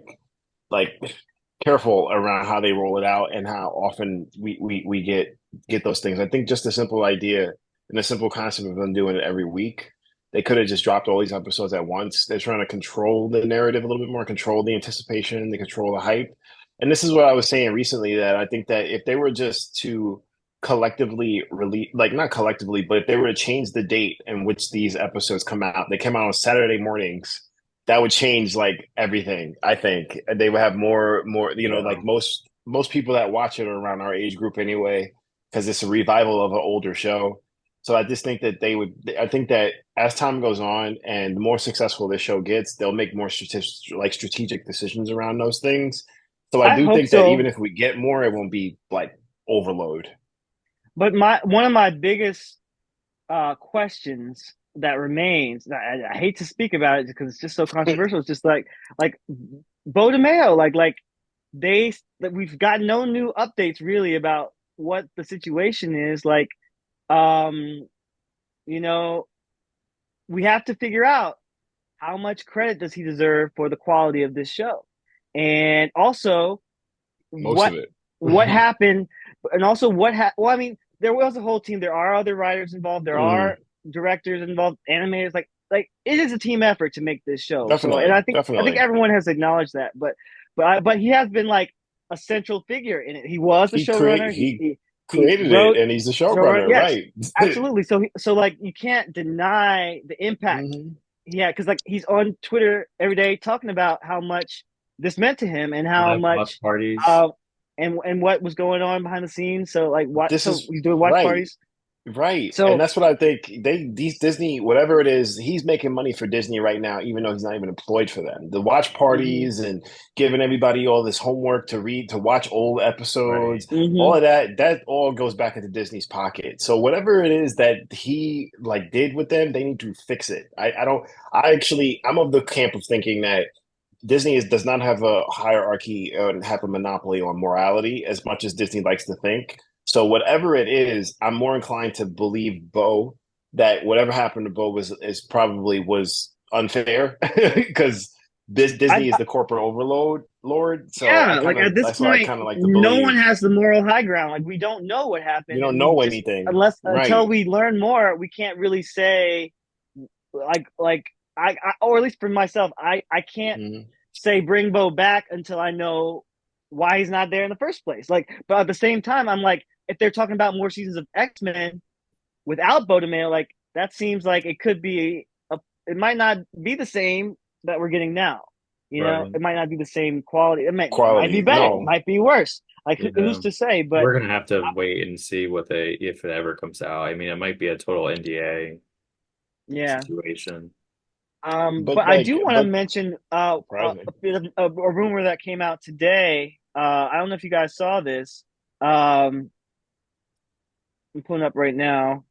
careful around how they roll it out and how often we get those things. I think just a simple idea and a simple concept of them doing it every week. They could have just dropped all these episodes at once. They're trying to control the narrative a little bit more, control the anticipation, they control the hype. And this is what I was saying recently that I think that if they were just to collectively release, like not collectively, but if they were to change the date in which these episodes come out, they come out on Saturday mornings. That would change like everything. I think they would have more, Yeah. like most people that watch it are around our age group anyway, because it's a revival of an older show. So I just think that they would. I think that as time goes on and the more successful this show gets, they'll make more strategic decisions around those things. So I I do hope think that even so. if we get more, it won't be like overload. But my one of my biggest questions that remains, I hate to speak about it because it's just so controversial. It's just like Beau DeMayo, they that we've got no new updates really about what the situation is. Um, you know, we have to figure out how much credit does he deserve for the quality of this show, and also Most of what it. what happened, and also well, I mean, there was a whole team. There are other writers involved. There Mm, are directors involved, animators. Like it is a team effort to make this show. So, and definitely, I think definitely. everyone has acknowledged that. But he has been like a central figure in it. He was the showrunner. He He he he created it, wrote and he's the showrunner. showrunner, Yes, right? absolutely. So like you can't deny the impact Hmm. he had because like he's on Twitter every day talking about how much this meant to him and how Live watch much parties. uh, and what was going on behind the scenes. So like what? This So is he's doing watch right. parties. Right. And So that's what I think these Disney, whatever it is, he's making money for Disney right now, even though he's not even employed for them. The watch hmm parties and giving everybody all this homework to read, to watch old Right. episodes, hmm all of that all goes back into Disney's pocket. So whatever it is that he like did with them, they need to fix it. I don't, I'm of the camp of thinking that does not have a hierarchy and have a monopoly on morality as much as Disney likes to think. So whatever it is, I'm more inclined to believe Beau that whatever happened to Beau was unfair because I, Disney is I the corporate overload lord. So yeah, like at this that's what I point, kind of like to no one believe. has the moral high ground. Like we don't know what You happened, don't and we know just anything, unless right? until we learn more, we can't really say like I or at least for myself, I can't Mhm. say bring Bo back until I know why he's not there in the first place. Like, but at the same time, I'm like, if they're talking about more seasons of X-Men without Bo DeMayo, like that seems like it could be it might not be the same that we're getting now. Right. It might not be the same quality. It might be Quality, better. It no, might be worse. Like who's Yeah. to say? But We're gonna have to wait and see what they if it ever comes out. I mean, it might be a total NDA yeah. situation. But I do want to but mention surprising. a rumor that came out today. I don't know if you guys saw this. I'm pulling up right now.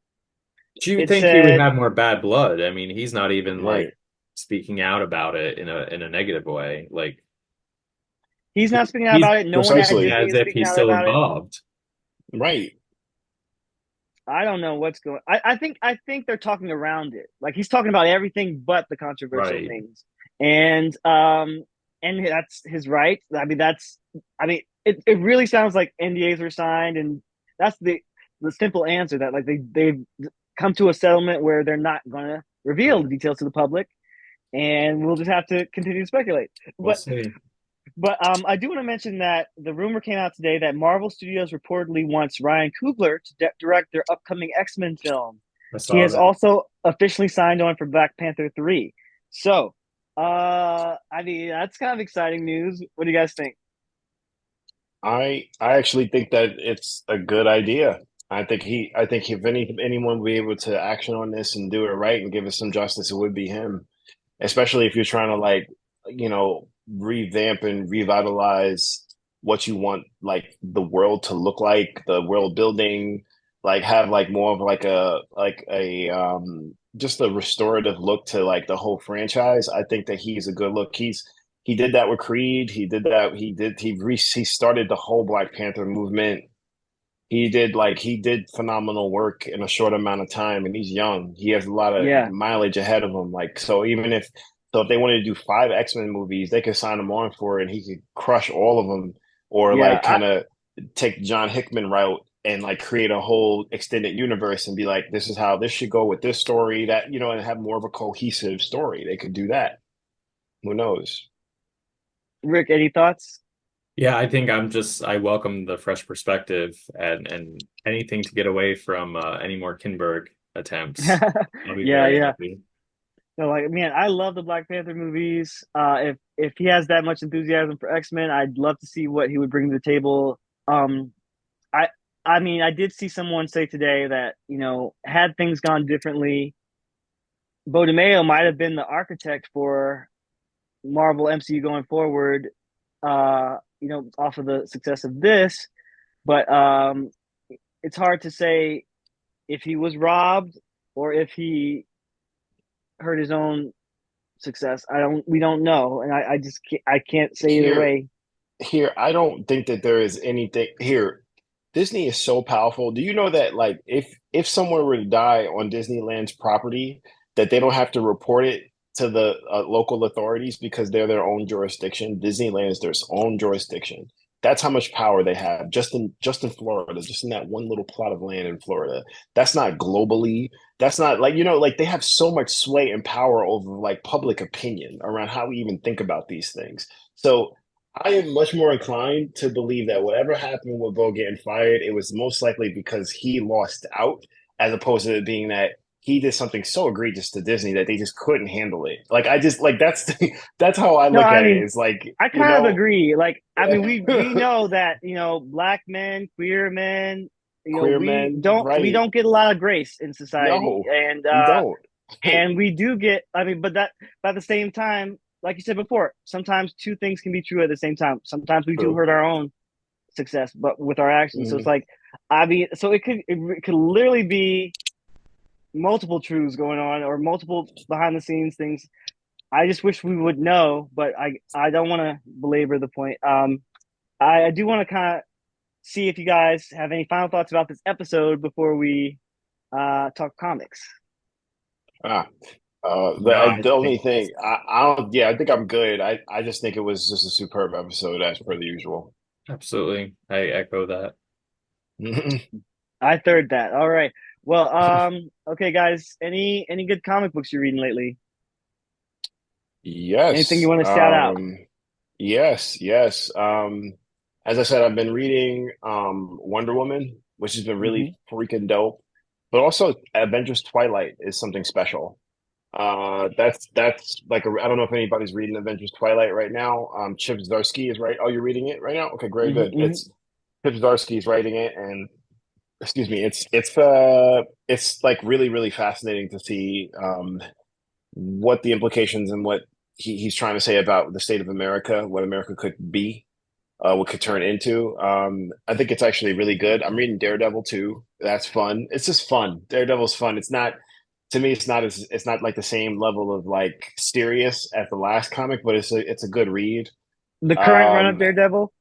Do you It think he would said have more bad blood? I mean, he's not even like Right. speaking out about it in a negative way. Like he's not speaking out he's about it. No one at speaking Precisely. Disney as is if speaking he's out still about it. involved. Right. I don't know what's going. I think they're talking around it. Like he's talking about everything but the controversial Right. things, and that's his right. I mean it really sounds like NDAs were signed, and that's the simple answer that like they've come to a settlement where they're not going to reveal Yeah. the details to the public, and we'll just have to continue to speculate. We'll But see. I do want to mention that the rumor came out today that Marvel Studios reportedly wants Ryan Coogler to direct their upcoming X-Men film. I He saw has that. also officially signed on for Black Panther 3. So, I mean, that's kind of exciting news. What do you guys think? I actually think that it's a good idea. I think if anyone would be able to action on this and do it right and give it some justice, it would be him. Especially if you're trying to like, revamp and revitalize what you want like the world to look like, the world building, like have like more of like a just a restorative look to like the whole franchise. I think that he's a good look. He did that with Creed. He started the whole Black Panther movement. He did phenomenal work in a short amount of time, and he's young. He has a lot of Yeah, mileage ahead of him. Like so if they wanted to do five X-Men movies, they could sign him on for it, and he could crush all of them, or yeah. like kind of take John Hickman route and like create a whole extended universe and be like, this is how this should go with this story, that and have more of a cohesive story. They could do that. Who knows? Rick, any thoughts? Yeah, I think I welcome the fresh perspective and anything to get away from any more Kinberg attempts. I'll be Yeah, very yeah. happy. So like, man, I love the Black Panther movies. If he has that much enthusiasm for X-Men, I'd love to see what he would bring to the table. Um, I I mean, I did see someone say today that, had things gone differently, Beau DeMayo might have been the architect for Marvel MCU going forward, off of the success of this. But it's hard to say if he was robbed or if he hurt his own success. We don't know, and I just I can't say either Here, way. here, I don't think that there is anything here. Disney is so powerful. Do you know that like if someone were to die on Disneyland's property, that they don't have to report it to the local authorities because they're their own jurisdiction. Disneyland is their own jurisdiction. That's how much power they have just in Florida, just in that one little plot of land in Florida. That's not globally. That's not like like they have so much sway and power over like public opinion around how we even think about these things. So I am much more inclined to believe that whatever happened with Bo getting fired, it was most likely because he lost out, as opposed to it being that he did something so egregious to Disney that they just couldn't handle it. Like I just like that's how I No, look I at it. mean, It's like, I kind of agree. Like, I mean, we know that black men, queer men, queer we men, don't right? get a lot of grace in society, No, we don't. and we do get. I mean, but at the same time, like you said before, sometimes two things can be true at the same time. Sometimes we do True. hurt our own success, but with our actions. So it's Hmm. like, I mean, so it could literally be multiple truths going on or multiple behind the scenes things. I just wish we would know, but I don't want to belabor the point. I do want to kind of see if you guys have any final thoughts about this episode before we talk comics. Ah, No, I the only think thing I don't. Yeah, I think I'm good. I just think it was just a superb episode as per the usual. absolutely. I echo that. I third that. All right. Well, okay, guys. Any good comic books you're reading lately? Anything you Yes. want to shout out? Yes, yes. As I said, I've been reading Wonder Woman, which has been Hmm. really freaking dope. But also Avengers Twilight is something special. That's like I don't know if anybody's reading Avengers Twilight right now. Chip Zdarsky is right. Oh, you're reading it right now? Okay, very Hmm. good. Hmm. It's Chip Zdarsky is writing it, and excuse me, it's like really, really fascinating to see what the implications and what he's trying to say about the state of America, what America could be, what could turn into. I think it's actually really good. I'm reading Daredevil too. That's fun. It's just fun. Daredevil's fun. It's not to me. It's not like the same level of like serious as the last comic, but it's a good read. The current run of Um, Daredevil.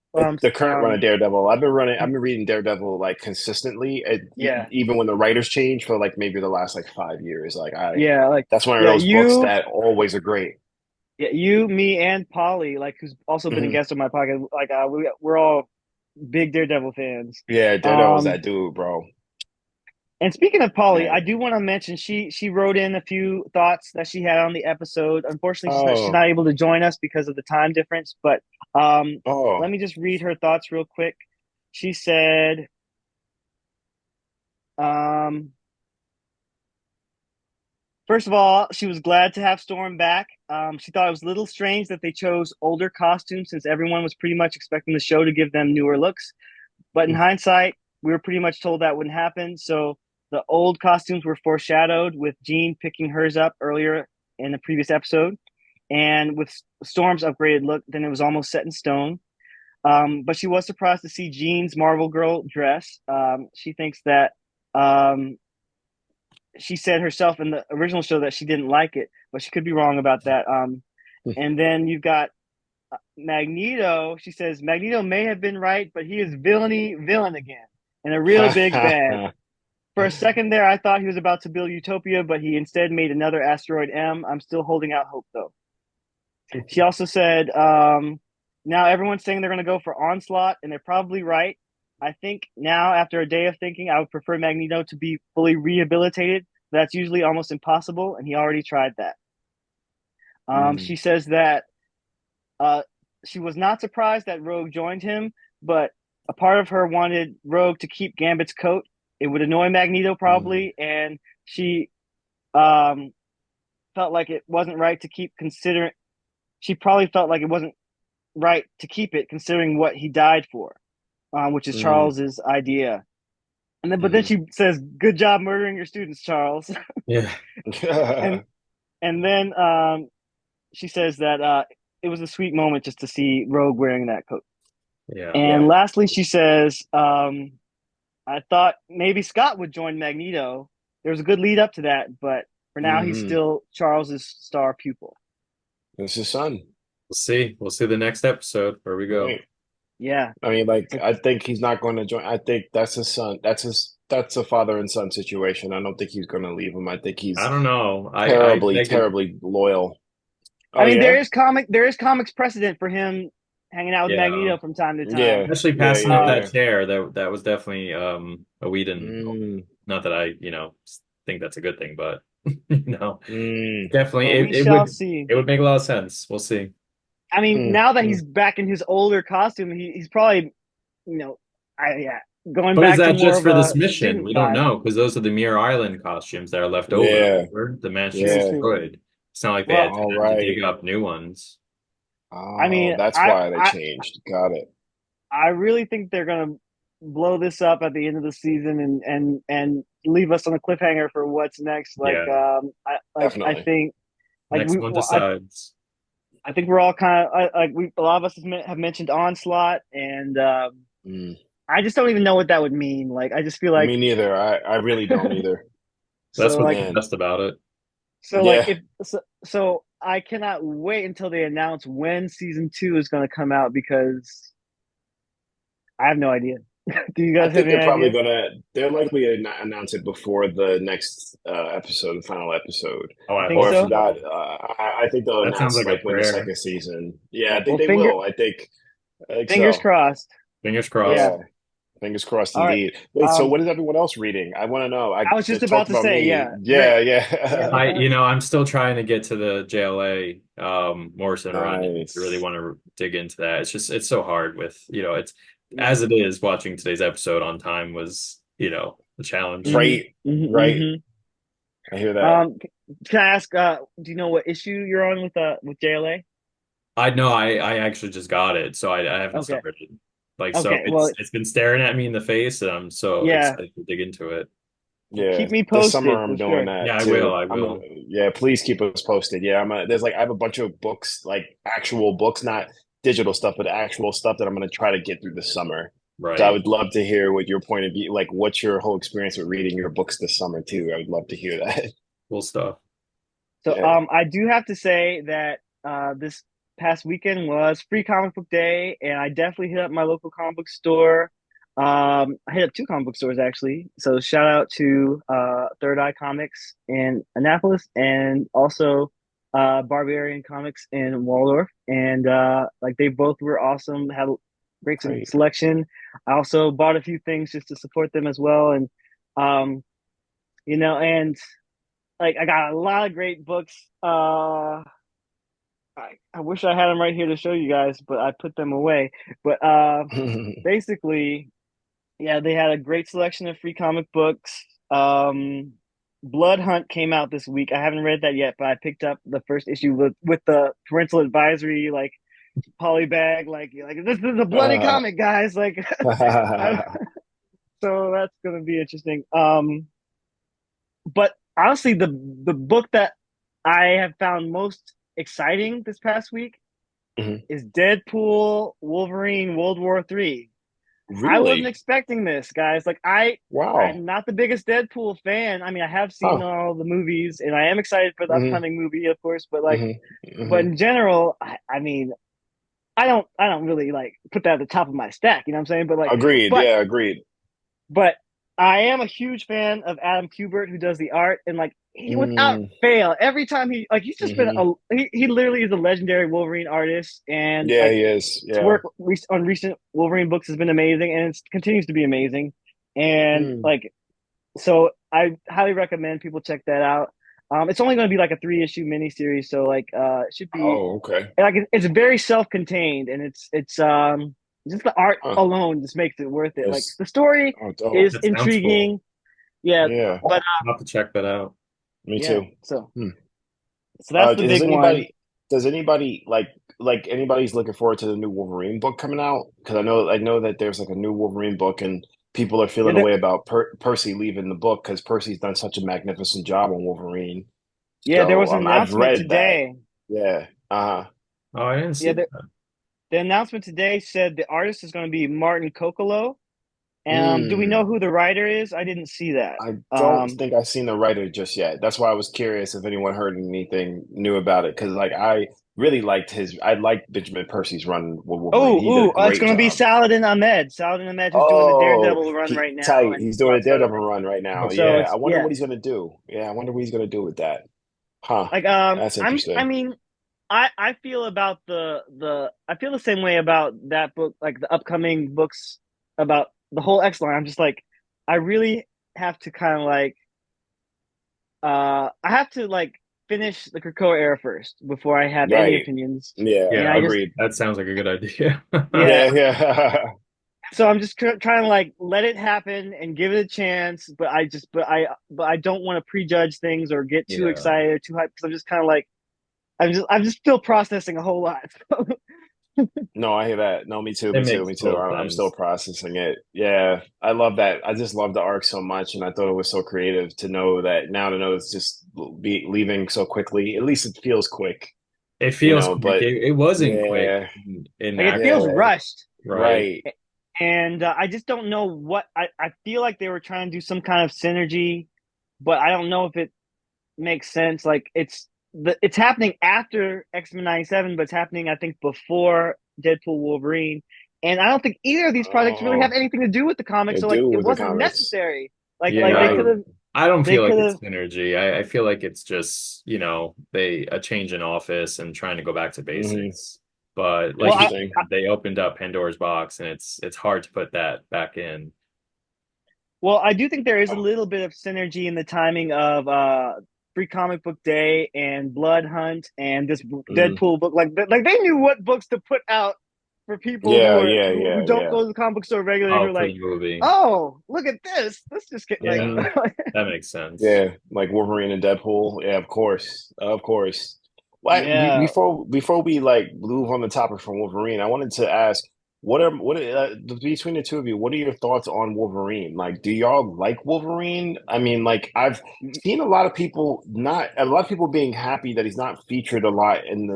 the current run of Daredevil. I've been reading Daredevil like consistently, Yeah, even when the writers change for like maybe the last like 5 years. Like yeah, like that's one of yeah, those books you, that always are great. yeah, you, me, and Polly, like who's also been a Mhm. guest on my podcast. Like we're all big Daredevil fans. Yeah, Daredevil's Um, that dude, bro. and speaking of Polly, I Man. do want to mention she wrote in a few thoughts that she had on the episode. Unfortunately, she's Oh, not able to join us because of the time difference. But let oh. me just read her thoughts real quick. She said, um, first of all, she was glad to have Storm back. She thought it was a little strange that they chose older costumes since everyone was pretty much expecting the show to give them newer looks. But in hindsight, we were pretty much told that wouldn't happen. So the old costumes were foreshadowed with Jean picking hers up earlier in the previous episode. And with Storm's upgraded look, then it was almost set in stone. But she was surprised to see Jean's Marvel Girl dress. She thinks that she said herself in the original show that she didn't like it, but she could be wrong about that. And then you've got Magneto. She says Magneto may have been right, but he is villain again, and a real big bad. For a second there, I thought he was about to build Utopia, but he instead made another asteroid M. I'm still holding out hope, though. She also said, now everyone's saying they're going to go for Onslaught, and they're probably right. I think now, after a day of thinking, I would prefer Magneto to be fully rehabilitated. That's usually almost impossible, and he already tried that. She Mm. says that uh, she was not surprised that Rogue joined him, but a part of her wanted Rogue to keep Gambit's coat. It would annoy Magneto probably, and she um, felt like it wasn't right to keep considering. She probably felt like it wasn't right to keep it considering what he died for, which is Mm. Charles's idea. And then, but then she says, "Good job murdering your students, Charles." Yeah. and and then she says that it was a sweet moment just to see Rogue wearing that coat. Yeah. And lastly, she says, "I thought maybe Scott would join Magneto. There was a good lead up to that, but for now, he's still Charles's star pupil." It's his son. We'll see. We'll see the next episode where we go. Right. Yeah. I mean, like, I think he's not going to join. I think that's his son. That's a father and son situation. I don't think he's going to leave him. I think he's I don't know. terribly loyal. Oh, I mean, yeah? there is comics precedent for him hanging out with Magneto from time to time. Yeah. Especially passing up that chair. That was definitely a Whedon. Not that I, think that's a good thing, but definitely we shall see. It would make a lot of sense. We'll see. I mean, now that he's back in his older costume, he's probably, going but back is that to more just of for a this mission? We don't vibe. know, because those are the Muir Island costumes that are left over. Yeah. The mansion is destroyed. It's not like they had time to dig up new ones. I mean, that's why they changed. Got it. I really think they're gonna blow this up at the end of the season and leave us on a cliffhanger for what's next. Definitely. I think next one decides. I think we're all kind of a lot of us have mentioned Onslaught, and I just don't even know what that would mean. Like, I just feel like me neither. I really don't either. That's what's best about it. So so I cannot wait until they announce when season 2 is going to come out, because I have no idea. Do you guys have any idea? They're likely to announce it before the next episode, the final episode. Oh, I think so. I think they'll announce when the second season. Yeah, I think they will. I think fingers crossed. Fingers crossed. Yeah. Fingers crossed, indeed. Right. Wait, so what is everyone else reading? I want to know. I was just about to say, yeah. I'm still trying to get to the JLA Morrison run. I really want to dig into that. It's so hard with, it's as it is. Watching today's episode on time was, a challenge. Right. I hear that. Can I ask? Do you know what issue you're on with JLA? I know. I actually just got it, so I haven't started. It's been staring at me in the face, and I'm so excited to dig into it. Yeah, keep me posted. This summer I'm doing that. Yeah, too. I will. Please keep us posted. Yeah, I have a bunch of books, like actual books, not digital stuff, but actual stuff that I'm going to try to get through this summer. Right. So I would love to hear what your point of view, like what's your whole experience with reading your books this summer too. I would love to hear that. Cool stuff. So I do have to say that this past weekend was Free Comic Book Day, and I definitely hit up my local comic book store. I hit up 2 comic book stores actually. So shout out to Third Eye Comics in Annapolis, and also Barbarian Comics in Waldorf. And they both were awesome. Had great selection. I also bought a few things just to support them as well. And and I got a lot of great books. I wish I had them right here to show you guys, but I put them away. But basically, they had a great selection of free comic books. Blood Hunt came out this week. I haven't read that yet, but I picked up the first issue with the parental advisory, polybag, this is a bloody comic, guys. So that's gonna be interesting. But honestly, the book that I have found most exciting this past week is Deadpool, Wolverine, World War III. Really? I wasn't expecting this, guys. I'm not the biggest Deadpool fan. I mean, I have seen all the movies, and I am excited for the upcoming movie, of course. But but in general, I mean, I don't really put that at the top of my stack. You know what I'm saying? But agreed. Agreed. But I am a huge fan of Adam Kubert, who does the art, and he without fail, every time he's just been he literally is a legendary Wolverine artist, and he is. Yeah. His work on recent Wolverine books has been amazing, and it continues to be amazing. And so I highly recommend people check that out. It's only going to be like a 3-issue miniseries, so like it should be Oh, okay. like it's very self-contained, and it's just the art Huh. alone just makes it worth it. Like It's the story oh dope. is That sounds cool. intriguing, yeah, Yeah, but I'll have to check that out. me yeah, too. so Hmm. that's the Does big one. anybody like anybody's looking forward to the new Wolverine book coming out? Because I know that there's like a new Wolverine book, and people are Yeah, feeling a way about Percy leaving the book because Percy's done such a magnificent job on Wolverine. yeah, there So was an I've announcement read that. today. Yeah. Oh, I didn't Yeah, see that. the announcement today said the artist is going to be Martin Kokolo. Do we know Mm. who the writer is? I didn't see that. I don't think I've seen the writer just yet. That's why I was curious if anyone heard anything new about it. Because like I liked Benjamin Percy's run with Wolverine. He did a It's great going to be job. Saladin Ahmed. Saladin Ahmed, who's doing the Oh, Daredevil run he right now, tight. and He's a doing lot a of stuff. Daredevil run right now. Okay. So Yeah, it's I wonder yeah, what he's gonna do. Yeah, I wonder what he's gonna do with that. Huh. like That's I interesting. mean, I feel about I feel the same way about that book, like the upcoming books about the whole X line. I'm just like, I really have to kind of like I have to like finish the Krakoa era first before I have any Right. opinions. Yeah, And Yeah, I just agreed. that sounds like a good idea. yeah, Yeah, yeah. so I'm just trying to like let it happen and give it a chance, but I don't want to prejudge things or get too Yeah. excited or too hyped because I'm just kind of like I'm just still processing a whole lot. No, I hear that. No, me too, It me too, makes me too. total I'm still sense. processing it. Yeah, I love that. I just love the arc so much, and I thought it was so creative to know that now to know it's just be leaving so quickly. At least it feels quick, It feels quick. but It wasn't quick yeah, in Like it feels actual, yeah, rushed, right? right. and I just don't know what I feel like they were trying to do some kind of synergy, but I don't know if it makes sense. Like it's happening after X-Men 97, but it's happening I think before Deadpool Wolverine. And I don't think either of these projects really have Oh, anything to do with the comics, they so like do it with the wasn't comics. necessary. Like they Yeah. could Right. have I don't they feel like could it's have synergy. I feel like it's just, they a change in office and trying to go back to Hmm. basics. But like well you Interesting. said, they opened up Pandora's box and it's hard to put that back in. I do think there is a little bit of synergy in the timing of Free Comic Book Day and Blood Hunt and this Mm. Deadpool book. Like they knew what books to put out for people Yeah, who yeah, don't yeah. go to the comic book store regularly, who Oh, are for like, the movie. oh, look at this. Let's just get like Yeah, Hmm. that makes sense. Yeah, like Wolverine and Deadpool. Yeah, of course, of course. Well, yeah. before we like move on the topic from Wolverine, I wanted to ask, between the two of you, what are your thoughts on Wolverine? Like, do y'all like Wolverine? I mean, like I've seen a lot of people being happy that he's not featured a lot in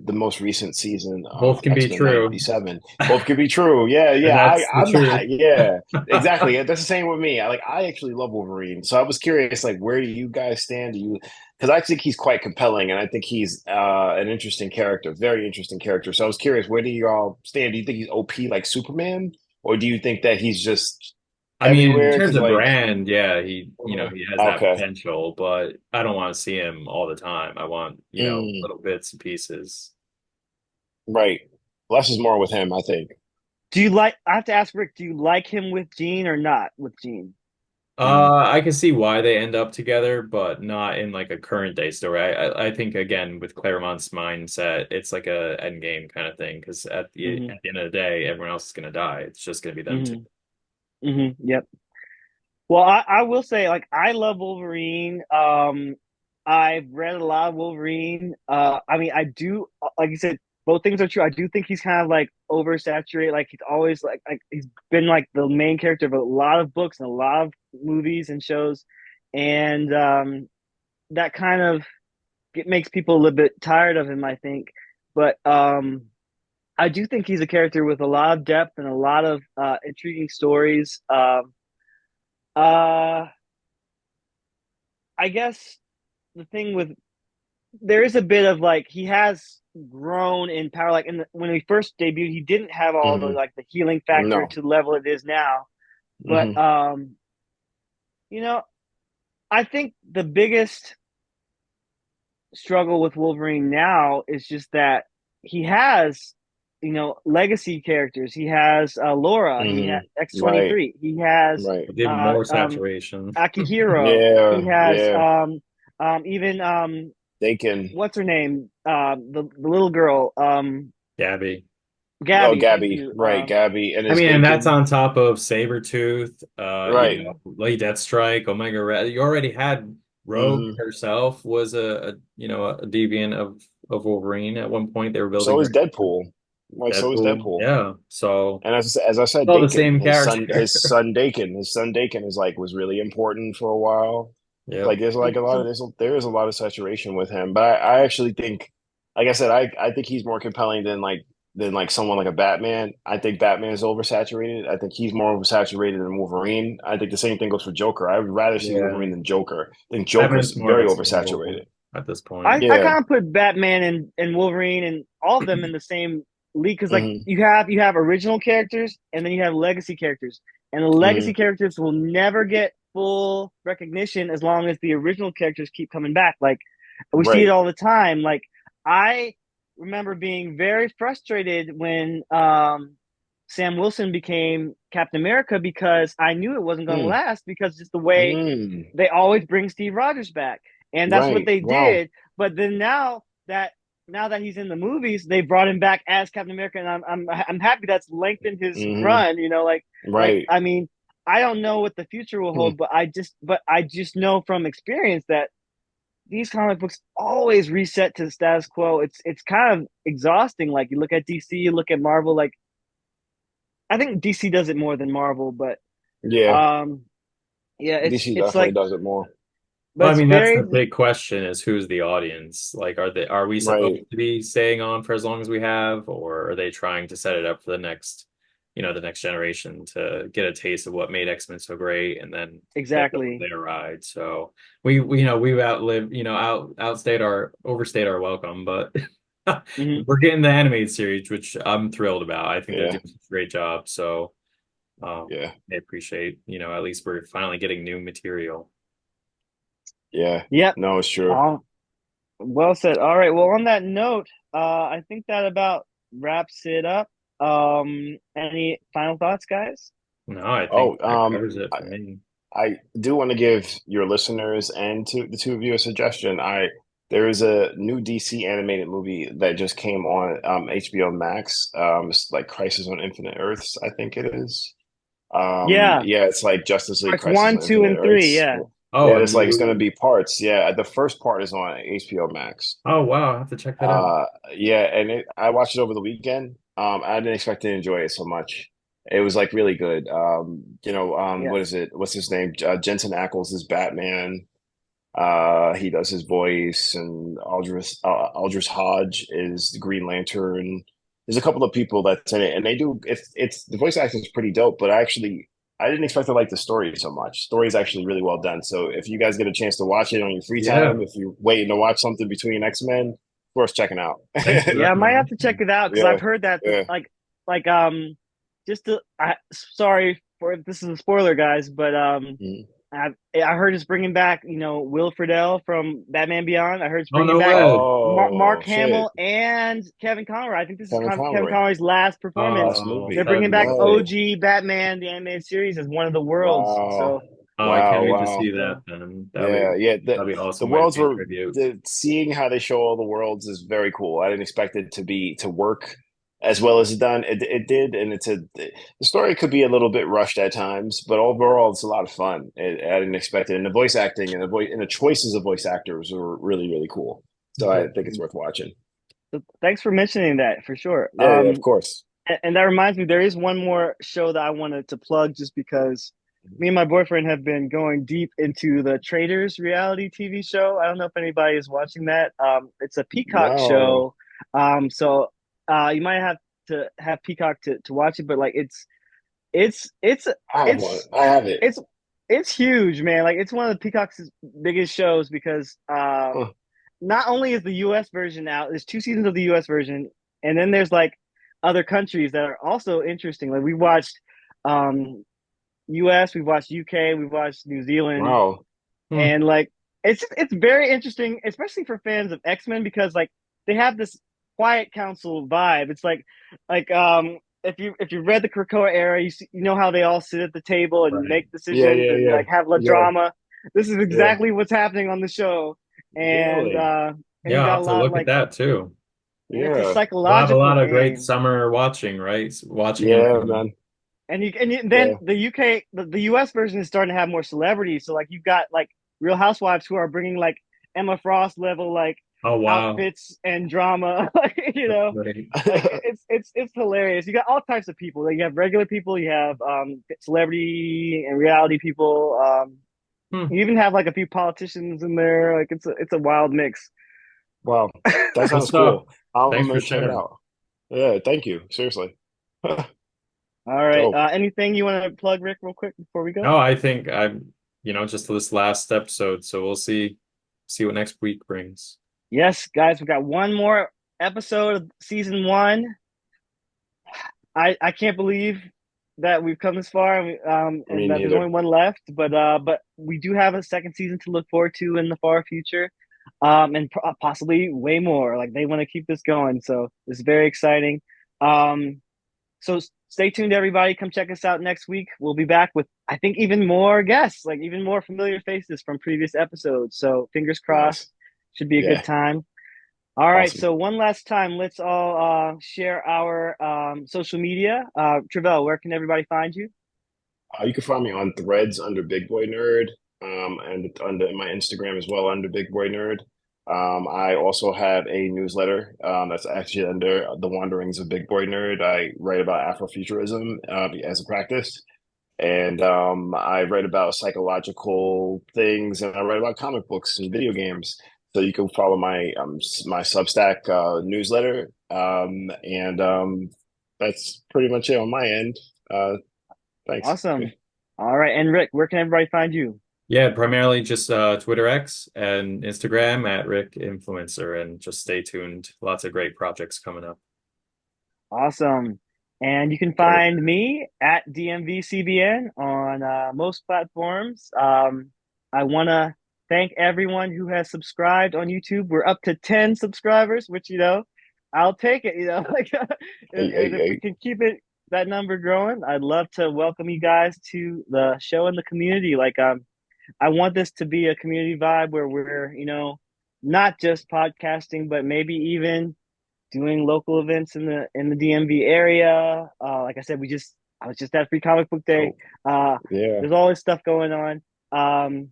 the most recent season of Both can be X-Men true. 97. Both could be true. Yeah, And yeah. that's the I'm truth. not. Yeah, exactly. That's the same with me. I actually love Wolverine. So I was curious, like, where do you guys stand? Do you because I think he's quite compelling, and I think he's an interesting character, very interesting character. So I was curious, where do you all stand? Do you think he's OP like Superman, or do you think that he's just I mean, in everywhere? terms Because of like, brand, yeah, he has that okay, potential, but I don't want to see him all the time. I want, mm, little bits and pieces. right, less is more with him. I think. Do you like? I have to ask Rick. Do you like him with Jean or not with Jean? Mm, I can see why they end up together, but not in like a current day story. I think again with Claremont's mindset, it's like a end game kind of thing because Mm-hmm. at the end of the day, everyone else is gonna die. It's just gonna be them two. Mm-hmm. Mm-hmm. Yep. Well, I will say, like, I love Wolverine. I've read a lot of Wolverine. I mean, I do, like you said, both things are true. I do think he's kind of like oversaturated. Like he's always like he's been like the main character of a lot of books and a lot of movies and shows, and that kind of it makes people a little bit tired of him, I think. But I do think he's a character with a lot of depth and a lot of intriguing stories. Uh, I guess the thing with there is a bit of like he has grown in power. Like when he first debuted, he didn't have all the hmm. like the healing factor No. to the level it is now. But Hmm. you know, I think the biggest struggle with Wolverine now is just that he has legacy characters. He has Laura. He Hmm. has Right. X-23. He has Right. Give him uh, more um, saturation. Akihiro. He Yeah. has Yeah. Even They can. what's her name? The little girl, Gabby. Oh, Gabby. Thank Gabby, you. right? Gabby and I his mean, and that's Dakin, on top of Sabretooth, right? Lady Deathstrike, Omega Red. You already had Rogue Hmm. herself was a deviant of Wolverine at one point. They were building So her is Deadpool. Like so is Deadpool. Deadpool. Yeah. So And as I said, all the Dakin, same character. His son Dakin is like was really important for a while. Yep. Like there's like a lot of So there is a lot of saturation with him, but I actually think, like I said, I think he's more compelling than like someone like a Batman. I think Batman is oversaturated. I think he's more oversaturated than Wolverine. I think the same thing goes for Joker. I would rather see Yeah. Wolverine than Joker. I think Joker's Batman's more of very a single oversaturated. at this point. I Yeah. kind of put Batman and Wolverine and all of them in the same league because like Hmm. you have original characters and then you have legacy characters, and the legacy Hmm. characters will never get full recognition as long as the original characters keep coming back. Like we see it Right. all the time. Like I remember being very frustrated when Sam Wilson became Captain America because I knew it wasn't going to Mm. last because just the way Mm. they always bring Steve Rogers back, and that's what Right. they Wow. did. But then now that he's in the movies, they brought him back as Captain America, and I'm happy that's lengthened his Hmm. run. Like Right. I mean, I don't know what the future will Hmm. hold, but I just know from experience that these comic books always reset to the status quo. It's kind of exhausting. Like you look at DC, you look at Marvel. Like I think DC does it more than Marvel, but Yeah. um, yeah, it's DC it's definitely like, does it more. but Well, I it's mean, that's very the big question is who's the audience? Like, are we supposed Right. to be staying on for as long as we have, or are they trying to set it up for the next generation to get a taste of what made X-Men so great and then go exactly. their ride? So we've outlived, overstayed our welcome, but Hmm. we're getting the animated series, which I'm thrilled about. I think they're Yeah. doing a great job. So Yeah. I appreciate, at least we're finally getting new material. Yeah. Yep. No, it's true. Well said. All right. Well, on that note, I think that about wraps it up. Any final thoughts, guys? No, I think Oh, that covers it for me. I do want to give your listeners and to the two of you a suggestion. There is a new DC animated movie that just came on HBO Max. It's like Crisis on Infinite Earths, I think it is. Yeah. Yeah, it's like Justice League Parts Crisis one, on two, Infinite and three. Earths. Yeah. Oh, Yeah, a it's gonna new. be parts. Yeah, the first part is on HBO Max. Oh, wow. I have to check that out. Uh, yeah, and I watched it over the weekend. I didn't expect to enjoy it so much. It was like really good. Yeah. What is it? What's his name? Jensen Ackles is Batman. He does his voice, and Aldris Hodge is the Green Lantern. There's a couple of people that's in it, and they do. It's the voice acting is pretty dope. But I didn't expect to like the story so much. Story is actually really well done. So if you guys get a chance to watch it on your free Yeah. time, if you're waiting to watch something between X-Men, of course, checking out. Thanks for Yeah. I might have to check recommending. it out because Yeah, I've heard that yeah. like just to sorry for if this is a spoiler, guys, but Mhm. I heard it's bringing back Will Friedle from Batman Beyond. I heard it's Oh, bringing no back way. Oh Mark shit, Hamill and Kevin Conroy. I think this is Kevin Kevin Conroy, Conroy's last performance. last Oh, They're movie. that would bringing be back really Right. cool. OG Batman, the animated series, as one of the worlds. Wow. So, Oh, I can't Wow. wait to Wow. see that so then. Yeah, yeah. That'd be The awesome way to worlds pay were tribute. seeing how they show all the worlds is very cool. I didn't expect it to work as well as it done. It did, and the story could be a little bit rushed at times, but overall it's a lot of fun. I didn't expect it, and the voice acting and the choices of voice actors were really really cool. So I think it's worth watching. thanks for mentioning that for sure. Yeah, yeah, of course. And that reminds me, there is one more show that I wanted to plug just because me and my boyfriend have been going deep into the Traitors reality TV show. I don't know if anybody is watching that. It's a Peacock No, show. So you might have to have Peacock to watch it, but like it's it's I have one. it's I have it. it's it's huge, man. Like it's one of the Peacock's biggest shows because Huh. not only is the US version out, there's two seasons of the US version, and then there's like other countries that are also interesting. Like we watched US, we've watched UK, we've watched New Zealand, Wow. Hmm. and like it's very interesting, especially for fans of X-Men because like they have this quiet council vibe. It's like if you read the Krakoa era, you know how they all sit at the table and Right. make Yeah, decisions yeah, and yeah, like have la yeah, drama. This is yeah. exactly what's happening on the show. and Really? and you Yeah, I'll got a have to lot of look at like, that too. and it's a Yeah. We'll have a psychological lot of great game. summer watching, right? Watching Yeah, and man. Then Yeah. the UK, the US version is starting to have more celebrities. So like you've got like Real Housewives who are bringing like Emma Frost level like oh wow. outfits and drama, you That's know, great. like it's hilarious. You got all types of people. Like you have regular people, you have celebrity and reality people. Hmm. You even have like a few politicians in there. Like it's a wild mix. Wow. That Good sounds stuff. cool. I'm Thanks for gonna check it sharing. out. Yeah, thank you. Seriously. All right. Dope. Anything you want to plug, Rick, real quick before we go? No, I think I'm, just this last episode, so we'll see what next week brings. Yes, guys, we got one more episode of season one. I can't believe that we've come this far, Me and that there's neither. only one left. But we do have a second season to look forward to in the far future, and possibly way more. Like they want to keep this going, so it's very exciting. So stay tuned, everybody. Come check us out next week. We'll be back with, I think, even more guests, like even more familiar faces from previous episodes. So fingers crossed, Nice. should be a good Yeah. time. All right, Awesome. so one last time, let's all share our social media. Travell, where can everybody find you? You can find me on Threads under Big Boy Nerd, and under my Instagram as well under Big Boy Nerd. I also have a newsletter that's actually under The Wanderings of Big Boy Nerd. I write about Afrofuturism as a practice, and I write about psychological things, and I write about comic books and video games. So you can follow my Substack newsletter, and that's pretty much it on my end. Thanks. Awesome. All right, and Rick, where can everybody find you? Yeah, primarily just Twitter X and Instagram at Rick Influencer, and just stay tuned. Lots of great projects coming up. Awesome. And you can find me at DMVCBN on most platforms. I want to thank everyone who has subscribed on YouTube. We're up to 10 subscribers, which, I'll take it, like Hey, hey, if we hey. can keep that number growing, I'd love to welcome you guys to the show and the community. Like, I want this to be a community vibe where we're, not just podcasting, but maybe even doing local events in the DMV area. Like I said, I was just at Free Comic Book Day. Yeah. There's always stuff going on.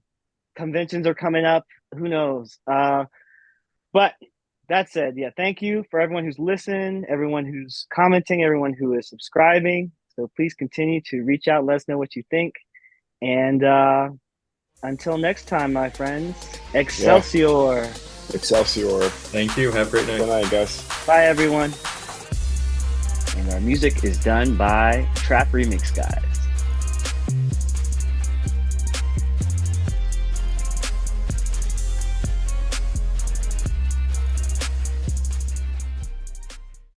Conventions are coming up. Who knows? But that said, yeah, thank you for everyone who's listened, everyone who's commenting, everyone who is subscribing. So please continue to reach out, let us know what you think. And until next time, my friends, Excelsior. Yeah. Excelsior. Thank you. Have a great night. Good night, guys. Bye, everyone. And our music is done by Trap Remix Guys.